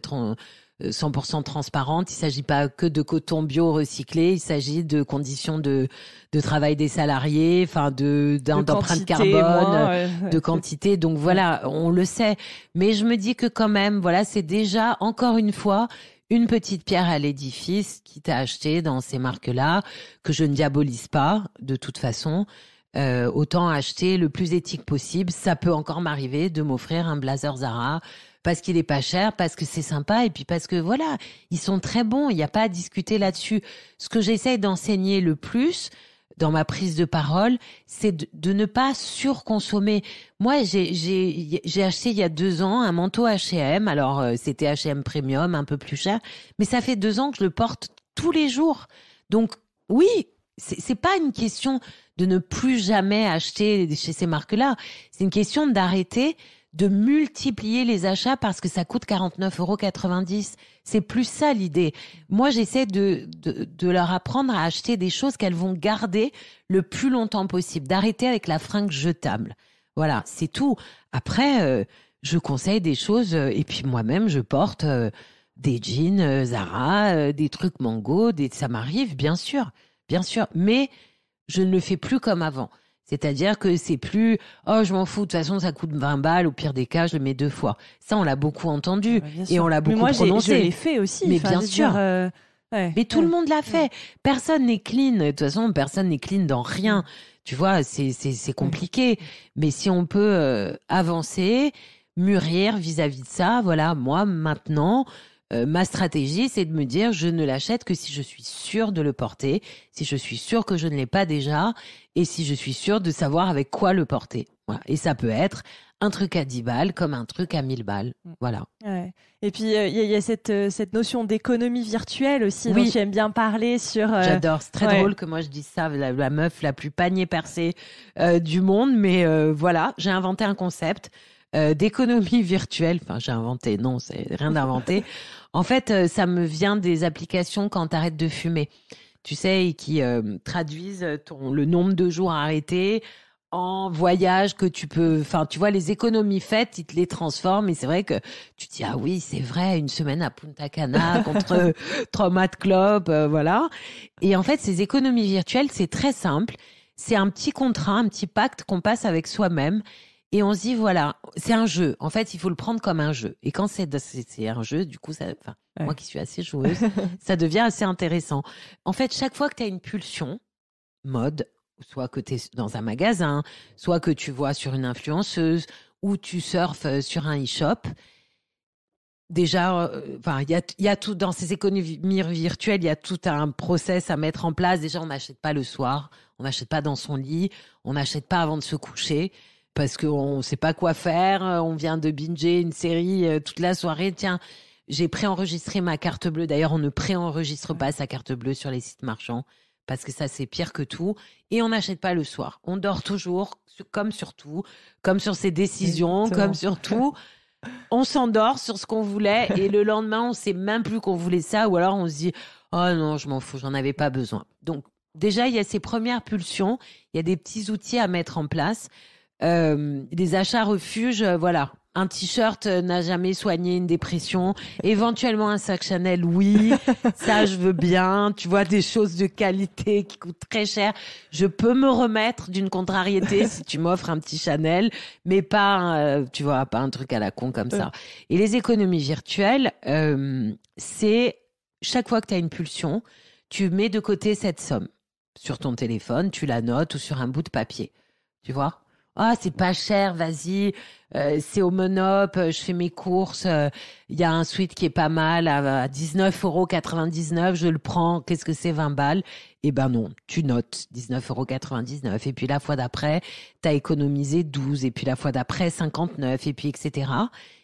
100% transparente, il s'agit pas que de coton bio recyclé, il s'agit de conditions de travail des salariés, enfin d'empreinte carbone, de quantité. Donc voilà, on le sait. Mais je me dis que quand même, voilà, c'est déjà encore une fois une petite pierre à l'édifice qui t'a acheté dans ces marques-là, que je ne diabolise pas de toute façon. Autant acheter le plus éthique possible. Ça peut encore m'arriver de m'offrir un blazer Zara parce qu'il est pas cher, parce que c'est sympa et puis parce que voilà, ils sont très bons. Il n'y a pas à discuter là-dessus. Ce que j'essaye d'enseigner le plus dans ma prise de parole, c'est de ne pas surconsommer. Moi, j'ai acheté il y a 2 ans un manteau H&M. Alors, c'était H&M Premium, un peu plus cher. Mais ça fait 2 ans que je le porte tous les jours. Donc, oui, c'est pas une question de ne plus jamais acheter chez ces marques-là. C'est une question d'arrêter de multiplier les achats parce que ça coûte 49,90 €. C'est plus ça l'idée. Moi, j'essaie de leur apprendre à acheter des choses qu'elles vont garder le plus longtemps possible, d'arrêter avec la fringue jetable. Voilà, c'est tout. Après, je conseille des choses et puis moi-même, je porte des jeans Zara, des trucs Mango, ça m'arrive, bien sûr, mais je ne le fais plus comme avant. C'est-à-dire que c'est plus « Oh, je m'en fous, de toute façon, ça coûte 20 balles, au pire des cas, je le mets 2 fois. » Ça, on l'a beaucoup entendu et on l'a beaucoup prononcé. Mais moi, je l'ai fait aussi. Mais bien sûr. Mais tout le monde l'a fait. Personne n'est clean. De toute façon, personne n'est clean dans rien. Tu vois, c'est compliqué. Mais si on peut avancer, mûrir vis-à-vis de ça, voilà, moi, maintenant, ma stratégie, c'est de me dire, je ne l'achète que si je suis sûre de le porter, si je suis sûre que je ne l'ai pas déjà, et si je suis sûre de savoir avec quoi le porter. Voilà. Et ça peut être un truc à 10 balles comme un truc à 1000 balles. Voilà. Ouais. Et puis, il y a cette notion d'économie virtuelle aussi, dont tu aimes bien parler sur... J'adore. C'est très drôle que moi, je dise ça, la meuf la plus panier percée du monde. Mais voilà, j'ai inventé un concept d'économie virtuelle. Enfin, j'ai inventé. Non, c'est rien d'inventé. En fait, ça me vient des applications quand t'arrêtes de fumer. Tu sais, qui traduisent le nombre de jours arrêtés en voyage que tu peux, enfin, tu vois, les économies faites, ils te les transforment. Et c'est vrai que tu te dis, ah oui, c'est vrai, une semaine à Punta Cana contre 3 mois de clope, voilà. Et en fait, ces économies virtuelles, c'est très simple. C'est un petit contrat, un petit pacte qu'on passe avec soi-même. Et on se dit, voilà, c'est un jeu. En fait, il faut le prendre comme un jeu. Et quand c'est un jeu, du coup, moi qui suis assez joueuse, ça devient assez intéressant. En fait, chaque fois que tu as une pulsion, mode, soit que tu es dans un magasin, soit que tu vois sur une influenceuse, ou tu surfes sur un e-shop, déjà, il y a tout dans ces économies virtuelles, il y a tout un process à mettre en place. Déjà, on n'achète pas le soir, on n'achète pas dans son lit, on n'achète pas avant de se coucher, parce qu'on ne sait pas quoi faire, on vient de binger une série toute la soirée. Tiens, j'ai préenregistré ma carte bleue. D'ailleurs, on ne préenregistre pas sa carte bleue sur les sites marchands, parce que ça, c'est pire que tout. Et on n'achète pas le soir. On dort toujours, comme sur tout, comme sur ses décisions, comme sur tout. On s'endort sur ce qu'on voulait et le lendemain, on ne sait même plus qu'on voulait ça, ou alors on se dit « Oh non, je m'en fous, j'en avais pas besoin ». Donc, déjà, il y a ces premières pulsions, il y a des petits outils à mettre en place. Des achats refuges, voilà. Un t-shirt n'a jamais soigné une dépression. Éventuellement un sac Chanel, oui. Ça, je veux bien. Tu vois, des choses de qualité qui coûtent très cher. Je peux me remettre d'une contrariété si tu m'offres un petit Chanel, mais pas, tu vois, pas un truc à la con comme ça. Et les économies virtuelles, c'est chaque fois que tu as une pulsion, tu mets de côté cette somme sur ton téléphone, tu la notes ou sur un bout de papier. Tu vois? Ah, c'est pas cher, vas-y, c'est au Monop, je fais mes courses, il y a un sweat qui est pas mal à 19,99 €, je le prends, qu'est-ce que c'est 20 balles? Eh ben non, tu notes 19,99 €, et puis la fois d'après, t'as économisé 12, et puis la fois d'après 59, et puis etc.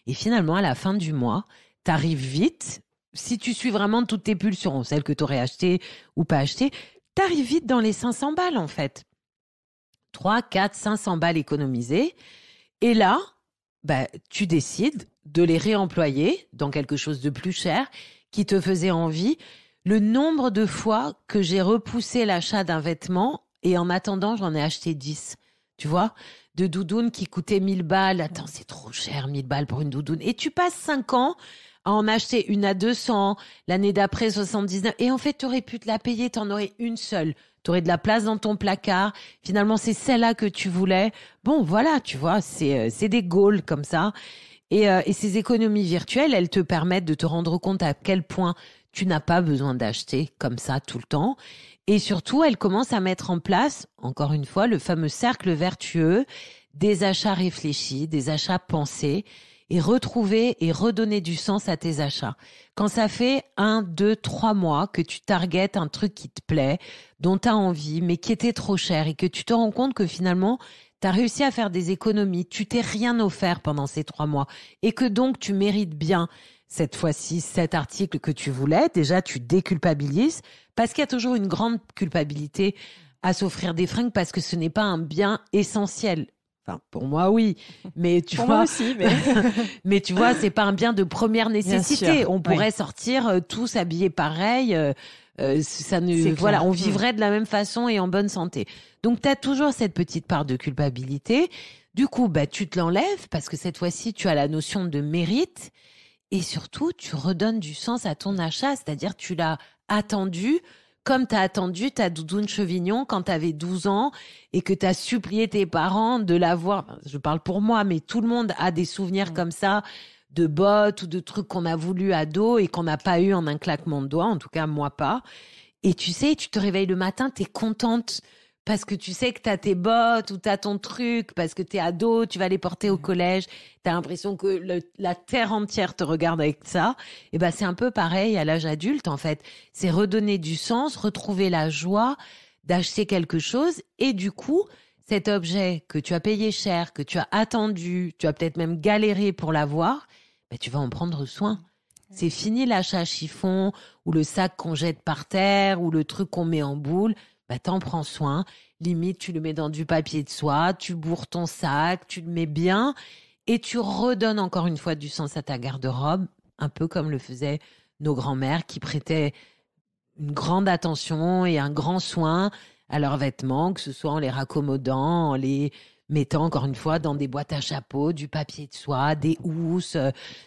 Et finalement, à la fin du mois, t'arrives vite, si tu suis vraiment toutes tes pulsions, celles que t'aurais achetées ou pas achetées, t'arrives vite dans les 500 balles en fait. 3, 4, 500 balles économisées. Et là, tu décides de les réemployer dans quelque chose de plus cher qui te faisait envie. Le nombre de fois que j'ai repoussé l'achat d'un vêtement et en attendant, j'en ai acheté 10. Tu vois, de doudounes qui coûtaient 1000 balles. Attends, c'est trop cher, 1000 balles pour une doudoune. Et tu passes 5 ans à en acheter une à 200, l'année d'après 79. Et en fait, tu aurais pu te la payer, tu en aurais une seule. Tu aurais de la place dans ton placard. Finalement, c'est celle-là que tu voulais. Bon, voilà, tu vois, c'est des goals comme ça. Et ces économies virtuelles, elles te permettent de te rendre compte à quel point tu n'as pas besoin d'acheter comme ça tout le temps. Et surtout, elles commencent à mettre en place, encore une fois, le fameux cercle vertueux des achats réfléchis, des achats pensés, et retrouver et redonner du sens à tes achats. Quand ça fait 1, 2, 3 mois que tu targetes un truc qui te plaît, dont tu as envie, mais qui était trop cher, et que tu te rends compte que finalement, tu as réussi à faire des économies, tu t'es rien offert pendant ces 3 mois, et que donc tu mérites bien, cette fois-ci, cet article que tu voulais, déjà tu déculpabilises, parce qu'il y a toujours une grande culpabilité à s'offrir des fringues, parce que ce n'est pas un bien essentiel. Enfin, pour moi, oui. Mais tu vois. Pour moi aussi, mais. Mais tu vois, c'est pas un bien de première nécessité. On pourrait sortir tous habillés pareil. Voilà, on vivrait de la même façon et en bonne santé. Donc, tu as toujours cette petite part de culpabilité. Du coup, tu te l'enlèves parce que cette fois-ci, tu as la notion de mérite. Et surtout, tu redonnes du sens à ton achat. C'est-à-dire, tu l'as attendu. Comme tu as attendu ta doudoune Chevignon quand tu avais 12 ans et que tu as supplié tes parents de l'avoir. Je parle pour moi, mais tout le monde a des souvenirs comme ça, de bottes ou de trucs qu'on a voulu ado et qu'on n'a pas eu en un claquement de doigts. En tout cas, moi pas. Et tu sais, tu te réveilles le matin, tu es contente parce que tu sais que t'as tes bottes ou t'as ton truc, parce que t'es ado, tu vas les porter au collège, t'as l'impression que la terre entière te regarde avec ça. Et ben c'est un peu pareil à l'âge adulte en fait. C'est redonner du sens, retrouver la joie d'acheter quelque chose et du coup cet objet que tu as payé cher, que tu as attendu, tu as peut-être même galéré pour l'avoir, ben tu vas en prendre soin. C'est fini l'achat chiffon ou le sac qu'on jette par terre ou le truc qu'on met en boule. Bah, t'en prends soin. Limite, tu le mets dans du papier de soie, tu bourres ton sac, tu le mets bien et tu redonnes encore une fois du sens à ta garde-robe, un peu comme le faisaient nos grands-mères qui prêtaient une grande attention et un grand soin à leurs vêtements, que ce soit en les raccommodant, en les mettant encore une fois dans des boîtes à chapeaux, du papier de soie, des housses.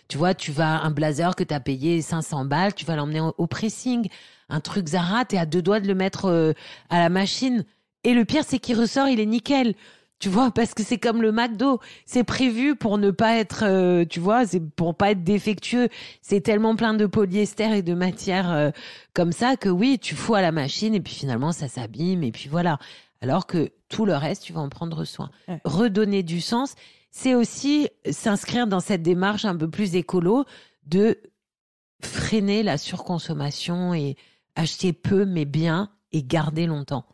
Tu vois, un blazer que tu as payé 500 balles, tu vas l'emmener au pressing. Un truc Zara, t'es à 2 doigts de le mettre à la machine. Et le pire, c'est qu'il ressort, il est nickel. Tu vois, parce que c'est comme le McDo. C'est prévu pour ne pas être, tu vois, c'est pour pas être défectueux. C'est tellement plein de polyester et de matière comme ça que oui, tu fous à la machine et puis finalement, ça s'abîme et puis voilà. Alors que tout le reste, tu vas en prendre soin. Ouais. Redonner du sens, c'est aussi s'inscrire dans cette démarche un peu plus écolo de freiner la surconsommation et acheter peu mais bien et garder longtemps.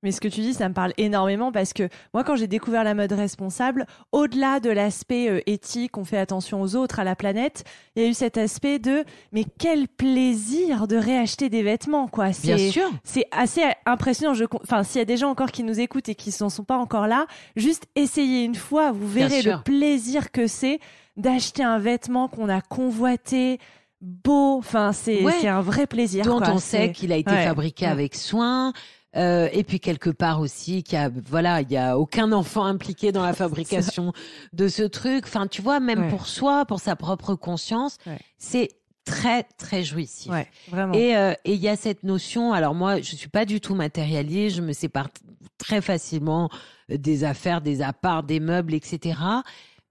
Mais ce que tu dis, ça me parle énormément parce que moi, quand j'ai découvert la mode responsable, au-delà de l'aspect éthique, on fait attention aux autres, à la planète, il y a eu cet aspect de mais quel plaisir de réacheter des vêtements, quoi. Bien sûr. C'est assez impressionnant. Enfin, s'il y a des gens encore qui nous écoutent et qui n'en sont pas encore là, juste essayez une fois, vous verrez le plaisir que c'est d'acheter un vêtement qu'on a convoité, beau. Enfin, c'est un vrai plaisir. Dont quoi. On sait qu'il a été fabriqué avec soin. Et puis quelque part aussi qu'il y a aucun enfant impliqué dans la fabrication de ce truc. Enfin, tu vois, même pour soi, pour sa propre conscience, c'est très très jouissif. Ouais, vraiment. Et il y a cette notion. Alors moi, je suis pas du tout matérialiste. Je me sépare très facilement des affaires, des apparts, des meubles, etc.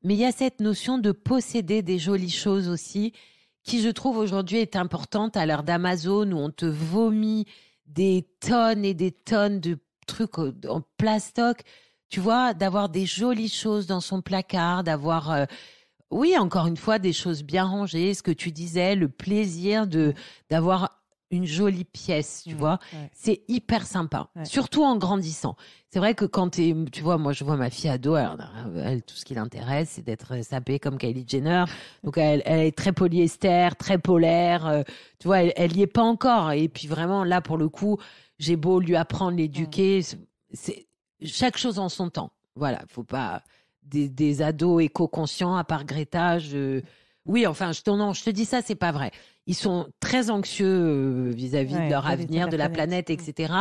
Mais il y a cette notion de posséder des jolies choses aussi, qui je trouve aujourd'hui est importante à l'heure d'Amazon où on te vomit des tonnes et des tonnes de trucs en plastoc, tu vois, d'avoir des jolies choses dans son placard, d'avoir, oui, encore une fois, des choses bien rangées, ce que tu disais, le plaisir d'avoir une jolie pièce, tu vois. Ouais. C'est hyper sympa, surtout en grandissant. C'est vrai que quand tu vois, moi, je vois ma fille ado, alors, elle, tout ce qui l'intéresse, c'est d'être sapée comme Kylie Jenner. Donc, elle est très polyester, très polaire. Tu vois, elle y est pas encore. Et puis, vraiment, là, pour le coup, j'ai beau lui apprendre, l'éduquer. C'est chaque chose en son temps. Voilà, faut pas des ados éco-conscients, à part Greta. Oui, enfin, je te dis ça, c'est pas vrai. Ils sont très anxieux vis-à-vis de leur avenir, de la planète, etc.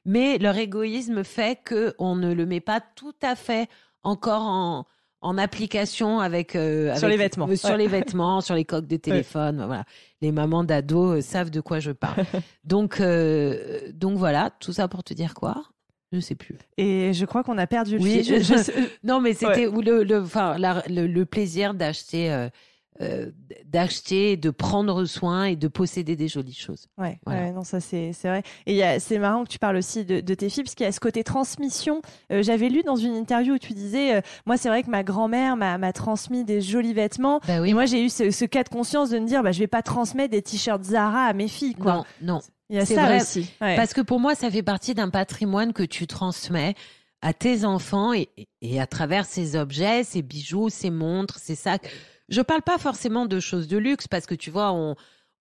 Mais leur égoïsme fait qu'on ne le met pas tout à fait encore en application avec sur les vêtements, sur les vêtements, sur les coques de téléphone. Voilà, les mamans d'ados savent de quoi je parle. Donc voilà, tout ça pour te dire quoi? Je sais plus. Et je crois qu'on a perdu le fil. Non, mais c'était le plaisir d'acheter. D'acheter, de prendre soin et de posséder des jolies choses. Ouais, non, ça c'est vrai. Et c'est marrant que tu parles aussi de tes filles, parce qu'il y a ce côté transmission. J'avais lu dans une interview où tu disais, moi c'est vrai que ma grand-mère m'a transmis des jolis vêtements. Bah oui. Et moi j'ai eu ce cas de conscience de me dire, je vais pas transmettre des t-shirts Zara à mes filles, quoi. Non. Il y a ça vrai, aussi. Ouais. Parce que pour moi, ça fait partie d'un patrimoine que tu transmets à tes enfants et à travers ces objets, ces bijoux, ces montres, ces sacs. Je parle pas forcément de choses de luxe parce que tu vois,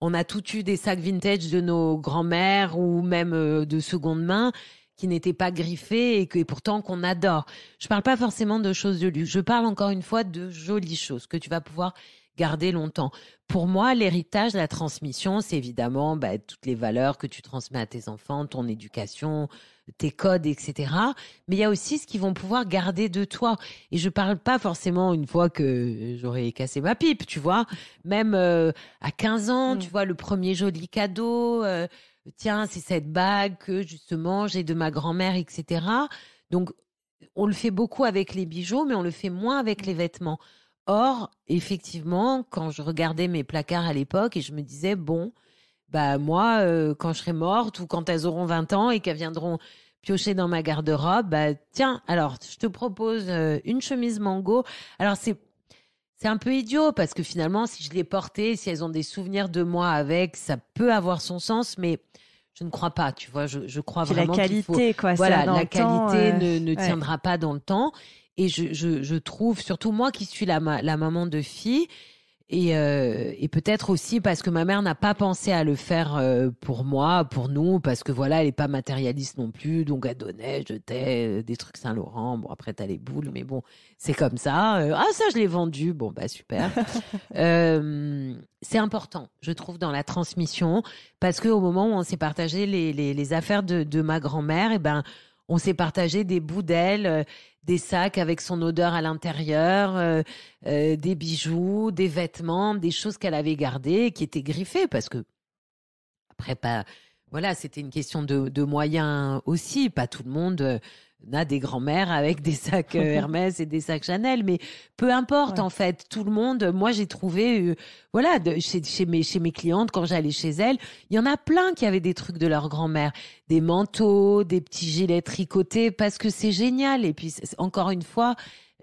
on a tout eu des sacs vintage de nos grands-mères ou même de seconde main qui n'étaient pas griffés et pourtant qu'on adore. Je parle pas forcément de choses de luxe. Je parle encore une fois de jolies choses que tu vas pouvoir garder longtemps. Pour moi, l'héritage, la transmission, c'est évidemment toutes les valeurs que tu transmets à tes enfants, ton éducation, tes codes, etc. Mais il y a aussi ce qu'ils vont pouvoir garder de toi. Et je parle pas forcément une fois que j'aurais cassé ma pipe, tu vois. Même à 15 ans, tu vois, le premier joli cadeau, tiens, c'est cette bague que justement j'ai de ma grand-mère, etc. Donc, on le fait beaucoup avec les bijoux, mais on le fait moins avec les vêtements. Or, effectivement, quand je regardais mes placards à l'époque et je me disais, moi, quand je serai morte ou quand elles auront 20 ans et qu'elles viendront piocher dans ma garde-robe. Bah, tiens, alors, je te propose une chemise Mango. Alors, c'est un peu idiot parce que finalement, si je l'ai portée, si elles ont des souvenirs de moi avec, ça peut avoir son sens, mais je ne crois pas, tu vois. Je crois vraiment la qualité, qu'il faut... quoi. Voilà, la qualité temps, ne tiendra pas dans le temps. Et je trouve, surtout moi qui suis la maman de filles, et peut-être aussi parce que ma mère n'a pas pensé à le faire pour moi, pour nous, parce que voilà, elle est pas matérialiste non plus, donc elle donnait, jetait des trucs Saint-Laurent. Bon, après t'as les boules, mais bon, c'est comme ça. Ça, je l'ai vendu. Bon, bah super. C'est important, je trouve, dans la transmission, parce que au moment où on s'est partagé les affaires de ma grand-mère, et ben, on s'est partagé des bouts d'elle. Des sacs avec son odeur à l'intérieur, des bijoux, des vêtements, des choses qu'elle avait gardées, qui étaient griffées, parce que après, voilà, c'était une question de moyens aussi. Pas tout le monde a des grands-mères avec des sacs Hermès et des sacs Chanel, mais peu importe en fait. Tout le monde, moi j'ai trouvé, voilà, chez mes clientes quand j'allais chez elles, il y en a plein qui avaient des trucs de leur grand-mère, des manteaux, des petits gilets tricotés, parce que c'est génial. Et puis encore une fois,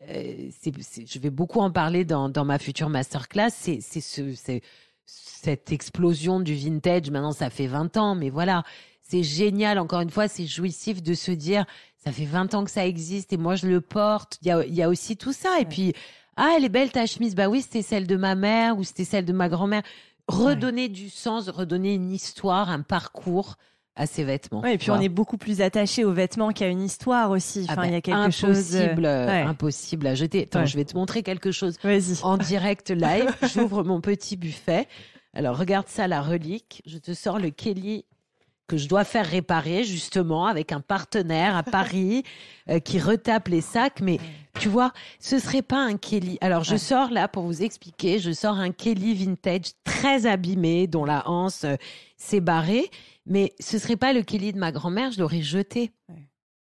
je vais beaucoup en parler dans ma future masterclass. C'est cette explosion du vintage. Maintenant, ça fait 20 ans, mais voilà. C'est génial, encore une fois, c'est jouissif de se dire, ça fait 20 ans que ça existe et moi je le porte. Il y a aussi tout ça. Et puis, elle est belle ta chemise. Bah oui, c'était celle de ma mère ou c'était celle de ma grand-mère. Redonner du sens, redonner une histoire, un parcours à ces vêtements. Ouais, et puis on est beaucoup plus attaché aux vêtements qu'à une histoire aussi. Enfin, il y a quelque chose impossible à jeter. Attends, je vais te montrer quelque chose. Vas-y. En direct live. J'ouvre mon petit buffet. Alors, regarde ça, la relique. Je te sors le Kelly que je dois faire réparer justement avec un partenaire à Paris qui retape les sacs. Mais tu vois, ce serait pas un Kelly. Alors je sors là pour vous expliquer, je sors un Kelly vintage très abîmé dont la anse s'est barrée. Mais ce serait pas le Kelly de ma grand-mère, je l'aurais jeté.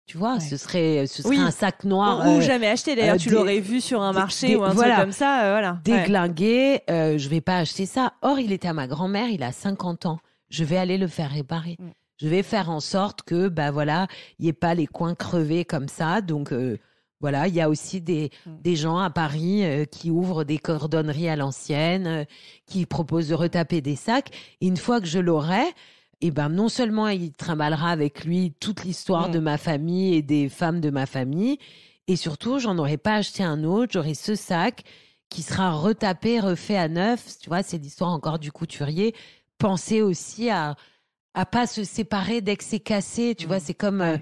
Tu vois, ce serait un sac noir. Ou jamais acheté. D'ailleurs, tu l'aurais vu sur un marché ou un truc comme ça. Voilà. Déglingué, je vais pas acheter ça. Or, il était à ma grand-mère, il a 50 ans. Je vais aller le faire réparer. Je vais faire en sorte que, bah voilà, il n'y ait pas les coins crevés comme ça. Donc, voilà, il y a aussi des gens à Paris qui ouvrent des cordonneries à l'ancienne, qui proposent de retaper des sacs. Et une fois que je l'aurai, et ben non seulement il trimballera avec lui toute l'histoire de ma famille et des femmes de ma famille, et surtout, j'en aurais pas acheté un autre. J'aurai ce sac qui sera retapé, refait à neuf. Tu vois, c'est l'histoire encore du couturier. Penser aussi à pas se séparer dès que c'est cassé. Tu vois, c'est comme...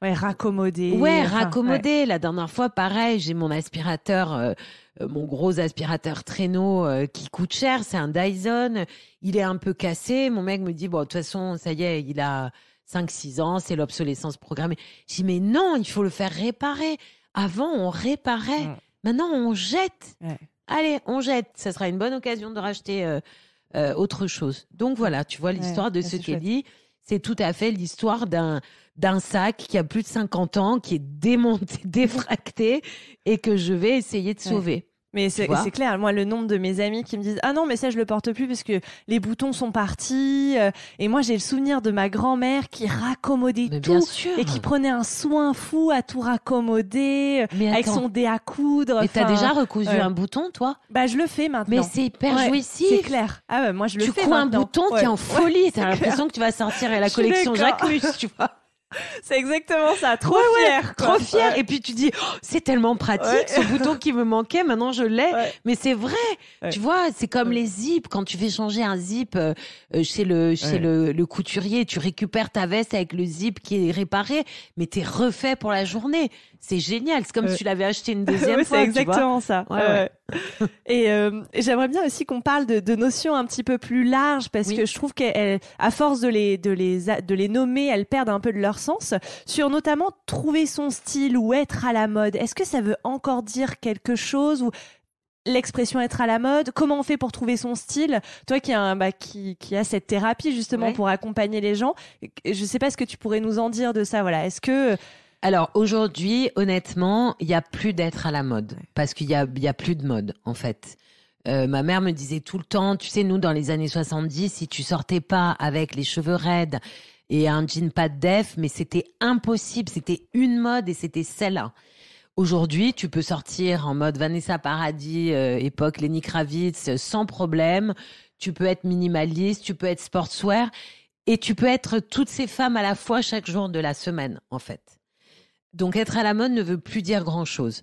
raccommoder. Raccommoder. La dernière fois, pareil, j'ai mon aspirateur, mon gros aspirateur traîneau qui coûte cher. C'est un Dyson. Il est un peu cassé. Mon mec me dit, bon, de toute façon, ça y est, il a 5-6 ans, c'est l'obsolescence programmée. Je dis, mais non, il faut le faire réparer. Avant, on réparait. Maintenant, on jette. Allez, on jette. Ça sera une bonne occasion de racheter autre chose. Donc voilà, tu vois, l'histoire de ce Kelly, c'est tout à fait l'histoire d'un sac qui a plus de 50 ans, qui est démonté, défracté et que je vais essayer de sauver. Mais c'est clair, moi le nombre de mes amis qui me disent ah non mais ça je le porte plus parce que les boutons sont partis et moi j'ai le souvenir de ma grand-mère qui raccommodait tout et qui prenait un soin fou à tout raccommoder avec son dé à coudre. Et t'as déjà recousu un bouton toi? Bah je le fais maintenant. Mais c'est hyper jouissif. C'est clair. Ah ouais, moi je le fais maintenant. Tu couds un bouton qui est en folie, t'as l'impression que tu vas sortir la collection Jacquemus, tu vois. C'est exactement ça, trop fière. Trop fière. Et puis tu dis, oh, c'est tellement pratique, ce bouton qui me manquait, maintenant je l'ai. Mais c'est vrai, tu vois, c'est comme les zips. Quand tu fais changer un zip chez le couturier, tu récupères ta veste avec le zip qui est réparé, mais t'es refait pour la journée. C'est génial, c'est comme si tu l'avais acheté une deuxième fois. C'est exactement ça. Ouais. Et j'aimerais bien aussi qu'on parle de notions un petit peu plus larges parce que je trouve qu'à force de les nommer, elles perdent un peu de leur sens. Sur notamment trouver son style ou être à la mode. Est-ce que ça veut encore dire quelque chose ou l'expression être à la mode? Comment on fait pour trouver son style? Toi qui a cette thérapie justement pour accompagner les gens, je sais pas ce que tu pourrais nous en dire de ça. Voilà, est-ce que alors aujourd'hui, honnêtement, il y a plus d'être à la mode parce qu'il y a plus de mode en fait. Ma mère me disait tout le temps, tu sais, nous dans les années 70, si tu sortais pas avec les cheveux raides et un jean pas de def, mais c'était impossible. C'était une mode et c'était celle-là. Aujourd'hui, tu peux sortir en mode Vanessa Paradis, époque Lenny Kravitz, sans problème. Tu peux être minimaliste, tu peux être sportswear et tu peux être toutes ces femmes à la fois chaque jour de la semaine, en fait. Donc, être à la mode ne veut plus dire grand-chose.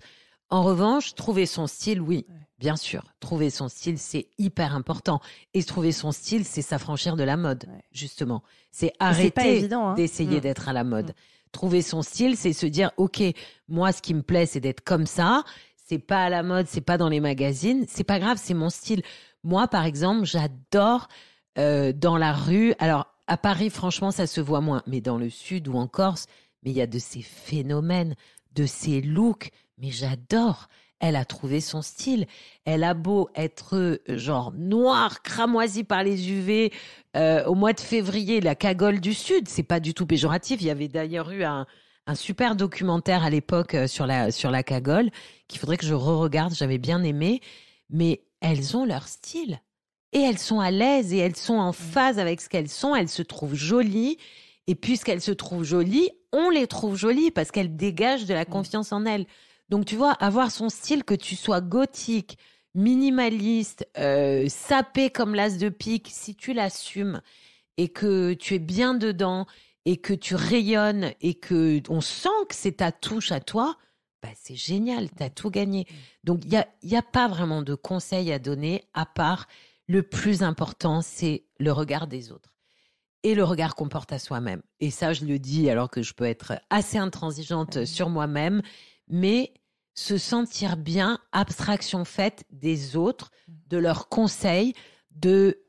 En revanche, trouver son style, oui, bien sûr. Trouver son style, c'est hyper important. Et trouver son style, c'est s'affranchir de la mode, justement. C'est arrêter d'essayer d'être à la mode. Trouver son style, c'est se dire, OK, moi, ce qui me plaît, c'est d'être comme ça. C'est pas à la mode, c'est pas dans les magazines. C'est pas grave, c'est mon style. Moi, par exemple, j'adore dans la rue. Alors, à Paris, franchement, ça se voit moins. Mais dans le sud ou en Corse, mais il y a de ces phénomènes, de ces looks. Mais j'adore. Elle a trouvé son style. Elle a beau être genre noire, cramoisie par les UV au mois de février, la cagole du Sud, c'est pas du tout péjoratif. Il y avait d'ailleurs eu un super documentaire à l'époque sur la cagole qu'il faudrait que je re-regarde. J'avais bien aimé. Mais elles ont leur style. Et elles sont à l'aise et elles sont en phase avec ce qu'elles sont. Elles se trouvent jolies. Et puisqu'elles se trouvent jolies, on les trouve jolies parce qu'elles dégagent de la confiance en elles. Donc, tu vois, avoir son style, que tu sois gothique, minimaliste, sapé comme l'as de pique, si tu l'assumes et que tu es bien dedans et que tu rayonnes et que on sent que c'est ta touche à toi, bah, c'est génial, tu as tout gagné. Donc, il y a pas vraiment de conseils à donner à part le plus important, c'est le regard des autres et le regard qu'on porte à soi-même. Et ça, je le dis alors que je peux être assez intransigeante sur moi-même, mais se sentir bien, abstraction faite des autres, de leurs conseils,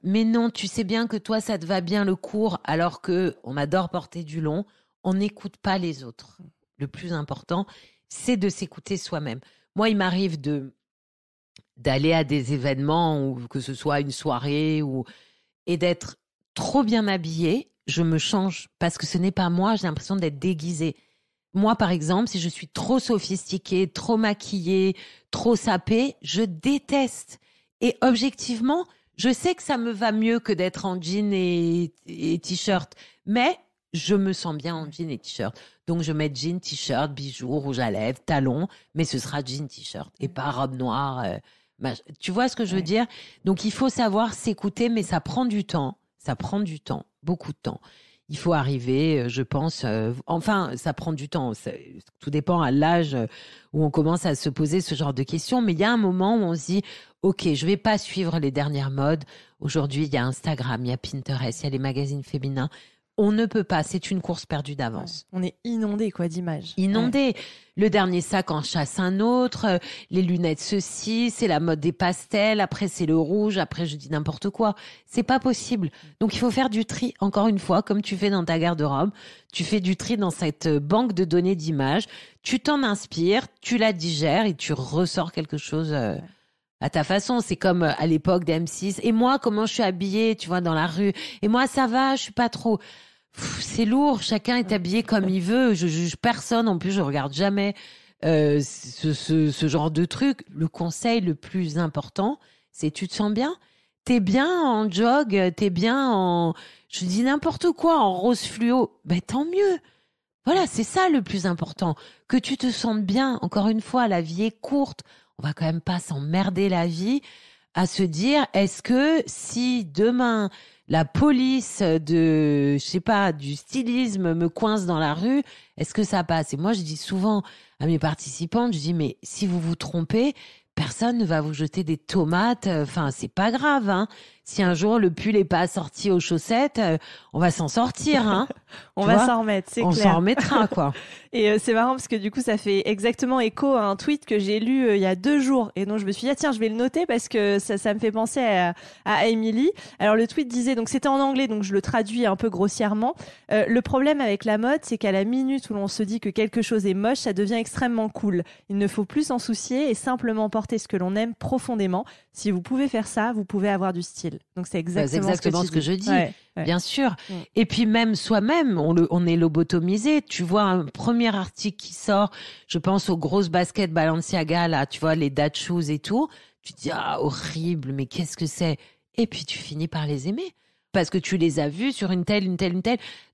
mais non, tu sais bien que toi, ça te va bien le court, alors qu'on adore porter du long, on n'écoute pas les autres. Le plus important, c'est de s'écouter soi-même. Moi, il m'arrive d'aller à des événements, ou que ce soit une soirée, et d'être trop bien habillée, je me change, parce que ce n'est pas moi, j'ai l'impression d'être déguisée. Moi, par exemple, si je suis trop sophistiquée, trop maquillée, trop sapée, je déteste. Et objectivement, je sais que ça me va mieux que d'être en jean et t-shirt. Mais je me sens bien en jean et t-shirt. Donc, je mets jean, t-shirt, bijoux, rouge à lèvres, talons. Mais ce sera jean, t-shirt et pas robe noire. Tu vois ce que je veux dire? Donc, il faut savoir s'écouter, mais ça prend du temps. Ça prend du temps, beaucoup de temps. Il faut arriver, je pense, enfin, ça prend du temps. Tout dépend à l'âge où on commence à se poser ce genre de questions. Mais il y a un moment où on se dit, OK, je vais pas suivre les dernières modes. Aujourd'hui, il y a Instagram, il y a Pinterest, il y a les magazines féminins. On ne peut pas, c'est une course perdue d'avance. On est inondé d'images. Inondé. Le dernier sac en chasse un autre, les lunettes ceci, c'est la mode des pastels, après c'est le rouge, après je dis n'importe quoi. C'est pas possible. Donc il faut faire du tri, encore une fois, comme tu fais dans ta garde-robe. Tu fais du tri dans cette banque de données d'images, tu t'en inspires, tu la digères et tu ressors quelque chose à ta façon. C'est comme à l'époque d'M6. Et moi, comment je suis habillée, tu vois, dans la rue. Et moi, ça va, je suis pas trop... C'est lourd, chacun est habillé comme il veut. Je juge personne, en plus, je regarde jamais ce genre de truc. Le conseil le plus important, c'est tu te sens bien. T'es bien en jog, t'es bien en... Je dis n'importe quoi, en rose fluo. Ben, tant mieux. Voilà, c'est ça le plus important. Que tu te sentes bien. Encore une fois, la vie est courte. On va quand même pas s'emmerder la vie à se dire, est-ce que si demain la police du stylisme me coince dans la rue, est-ce que ça passe? Et moi, je dis souvent à mes participantes, je dis, mais si vous vous trompez, personne ne va vous jeter des tomates. Enfin, c'est pas grave, hein. Si un jour le pull est pas sorti aux chaussettes, on va s'en sortir, hein. On va s'en remettre, c'est clair. On s'en remettra, quoi. Et c'est marrant parce que du coup, ça fait exactement écho à un tweet que j'ai lu il y a 2 jours. Et donc, je me suis dit, tiens, je vais le noter parce que ça me fait penser à Emily. Alors, le tweet disait, donc c'était en anglais, donc je le traduis un peu grossièrement. Le problème avec la mode, c'est qu'à la minute où l'on se dit que quelque chose est moche, ça devient extrêmement cool. Il ne faut plus s'en soucier et simplement porter ce que l'on aime profondément. Si vous pouvez faire ça, vous pouvez avoir du style. Donc, c'est exactement ce que je dis. Ouais. Bien sûr. Et puis même soi-même, on est lobotomisé. Tu vois un premier article qui sort, je pense aux grosses baskets Balenciaga, là, tu vois, les dad shoes et tout. Tu te dis, ah, horrible, mais qu'est-ce que c'est? Et puis tu finis par les aimer. parce que tu les as vus sur une telle.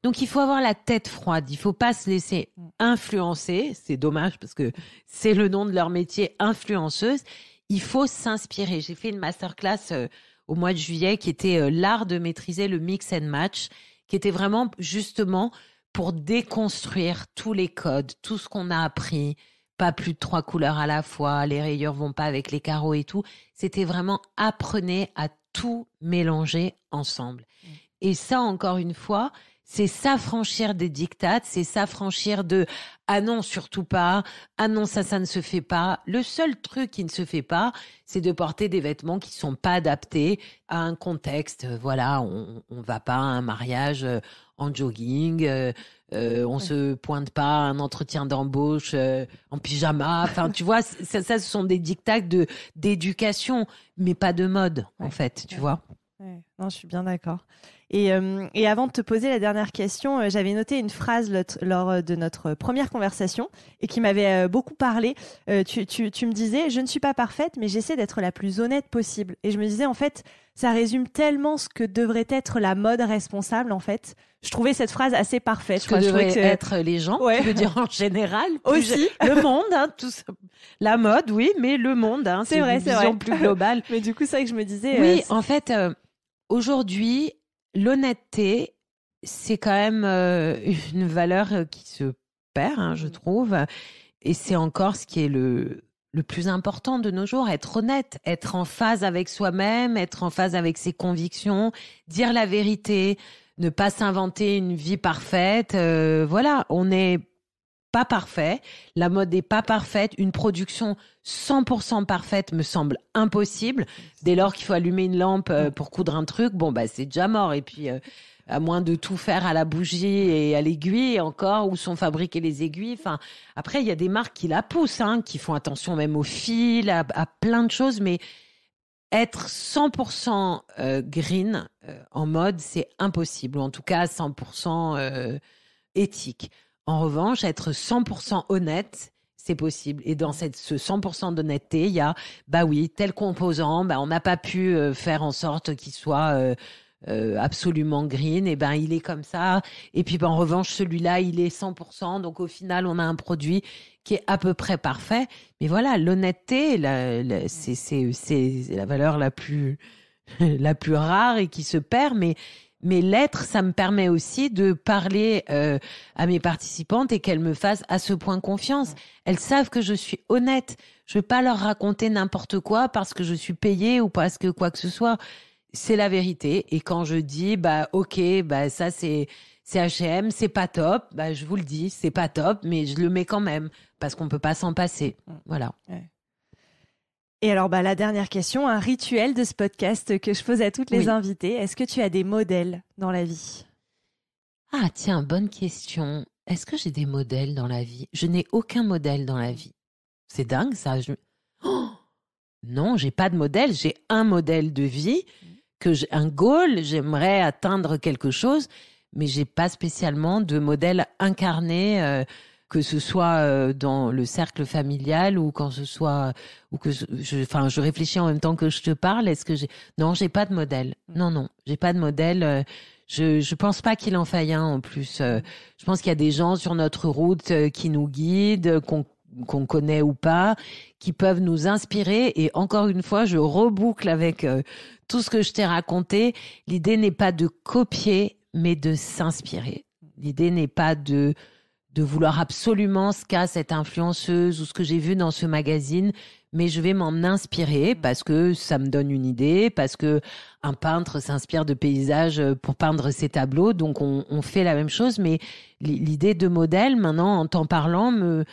Donc, il faut avoir la tête froide. Il faut pas se laisser influencer. C'est dommage parce que c'est le nom de leur métier, influenceuse. Il faut s'inspirer. J'ai fait une masterclass au mois de juillet qui était l'art de maîtriser le mix and match, qui était vraiment justement pour déconstruire tous les codes, tout ce qu'on a appris. Pas plus de 3 couleurs à la fois, les rayures vont pas avec les carreaux et tout. C'était vraiment apprenez à tout mélanger ensemble. Et ça, encore une fois, c'est s'affranchir des dictates, c'est s'affranchir de « ah non, surtout pas »,« ah non, ça ne se fait pas ». Le seul truc qui ne se fait pas, c'est de porter des vêtements qui sont pas adaptés à un contexte. Voilà, on va pas à un mariage en jogging, on se pointe pas à un entretien d'embauche en pyjama. Enfin, tu vois, ça, ce sont des dictats d'éducation, mais pas de mode, en fait, tu vois. Ouais. Non, je suis bien d'accord. Et avant de te poser la dernière question, j'avais noté une phrase lors de notre première conversation et qui m'avait beaucoup parlé. Tu me disais « Je ne suis pas parfaite, mais j'essaie d'être la plus honnête possible ». Et je me disais, en fait, ça résume tellement ce que devrait être la mode responsable, en fait. Je trouvais cette phrase assez parfaite. Ce que devraient être les gens, tu veux dire en général. Aussi. Le monde, hein, tout ça. La mode, oui, mais le monde, hein, c'est une vision plus globale. Mais du coup, c'est vrai que je me disais... Oui, en fait, aujourd'hui, l'honnêteté, c'est quand même une valeur qui se perd, hein, je trouve. Et c'est encore ce qui est le plus important de nos jours, être honnête, être en phase avec soi-même, être en phase avec ses convictions, dire la vérité, ne pas s'inventer une vie parfaite. Voilà, on n'est pas parfait, la mode n'est pas parfaite, une production 100% parfaite me semble impossible. Dès lors qu'il faut allumer une lampe pour coudre un truc, bon bah c'est déjà mort. Et puis à moins de tout faire à la bougie et à l'aiguille encore, où sont fabriquées les aiguilles. Enfin, après il y a des marques qui la poussent, hein, qui font attention même au fil, à plein de choses, mais être 100% green en mode, c'est impossible, ou en tout cas 100% éthique. En revanche, être 100% honnête, c'est possible. Et dans ce 100% d'honnêteté, il y a, bah oui, tel composant, bah on n'a pas pu faire en sorte qu'il soit absolument green, et ben il est comme ça. Et puis en revanche, celui-là, il est 100%. Donc au final, on a un produit qui est à peu près parfait. Mais voilà, l'honnêteté, c'est la valeur la plus rare et qui se perd. Mais l'être, ça me permet aussi de parler à mes participantes et qu'elles me fassent à ce point confiance. Elles savent que je suis honnête. Je ne vais pas leur raconter n'importe quoi parce que je suis payée ou parce que quoi que ce soit. C'est la vérité. Et quand je dis, bah ok, bah ça c'est H&M, c'est pas top, bah je vous le dis, c'est pas top, mais je le mets quand même parce qu'on peut pas s'en passer. Voilà. Ouais. Et alors, bah, la dernière question, un rituel de ce podcast que je pose à toutes les invitées. Est-ce que tu as des modèles dans la vie ? Ah, tiens, bonne question. Est-ce que j'ai des modèles dans la vie ? Je n'ai aucun modèle dans la vie. C'est dingue, ça. Oh non, j'ai pas de modèle. J'ai un modèle de vie, un goal. J'aimerais atteindre quelque chose, mais j'ai pas spécialement de modèle incarné que ce soit dans le cercle familial ou quand ce soit je réfléchis en même temps que je te parle. Non, j'ai pas de modèle. Non, j'ai pas de modèle. Je pense pas qu'il en faille un en plus. Je pense qu'il y a des gens sur notre route qui nous guident, qu'on connaît ou pas, qui peuvent nous inspirer. Et encore une fois, je reboucle avec tout ce que je t'ai raconté. L'idée n'est pas de copier, mais de s'inspirer. L'idée n'est pas de vouloir absolument ce qu'a cette influenceuse ou ce que j'ai vu dans ce magazine, mais je vais m'en inspirer parce que ça me donne une idée, parce que un peintre s'inspire de paysages pour peindre ses tableaux, donc on fait la même chose, mais l'idée de modèle, maintenant, en t'en parlant, me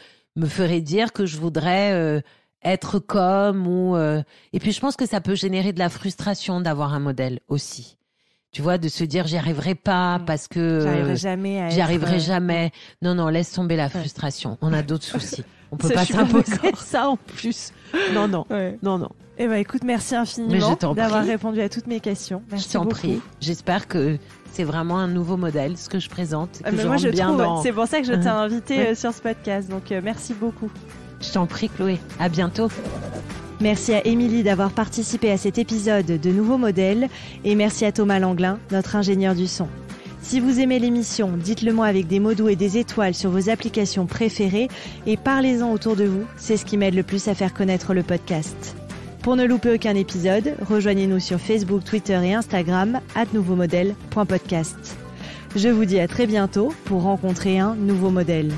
ferait dire que je voudrais être comme et puis je pense que ça peut générer de la frustration d'avoir un modèle aussi. Tu vois, de se dire j'y arriverai pas parce que j'y arriverai jamais. Non, laisse tomber la frustration. On a d'autres soucis. On peut pas s'imposer ça en plus. Non. Eh ben écoute, merci infiniment d'avoir répondu à toutes mes questions. Merci je t'en prie. J'espère que c'est vraiment un nouveau modèle ce que je présente. Moi je trouve. C'est pour ça que je t'ai invité sur ce podcast. Donc merci beaucoup. Je t'en prie, Chloé. À bientôt. Merci à Émilie d'avoir participé à cet épisode de Nouveau Modèle et merci à Thomas Langlin, notre ingénieur du son. Si vous aimez l'émission, dites-le moi avec des mots doux et des étoiles sur vos applications préférées et parlez-en autour de vous, c'est ce qui m'aide le plus à faire connaître le podcast. Pour ne louper aucun épisode, rejoignez-nous sur Facebook, Twitter et Instagram @nouveaumodèle.podcast. Je vous dis à très bientôt pour rencontrer un nouveau modèle.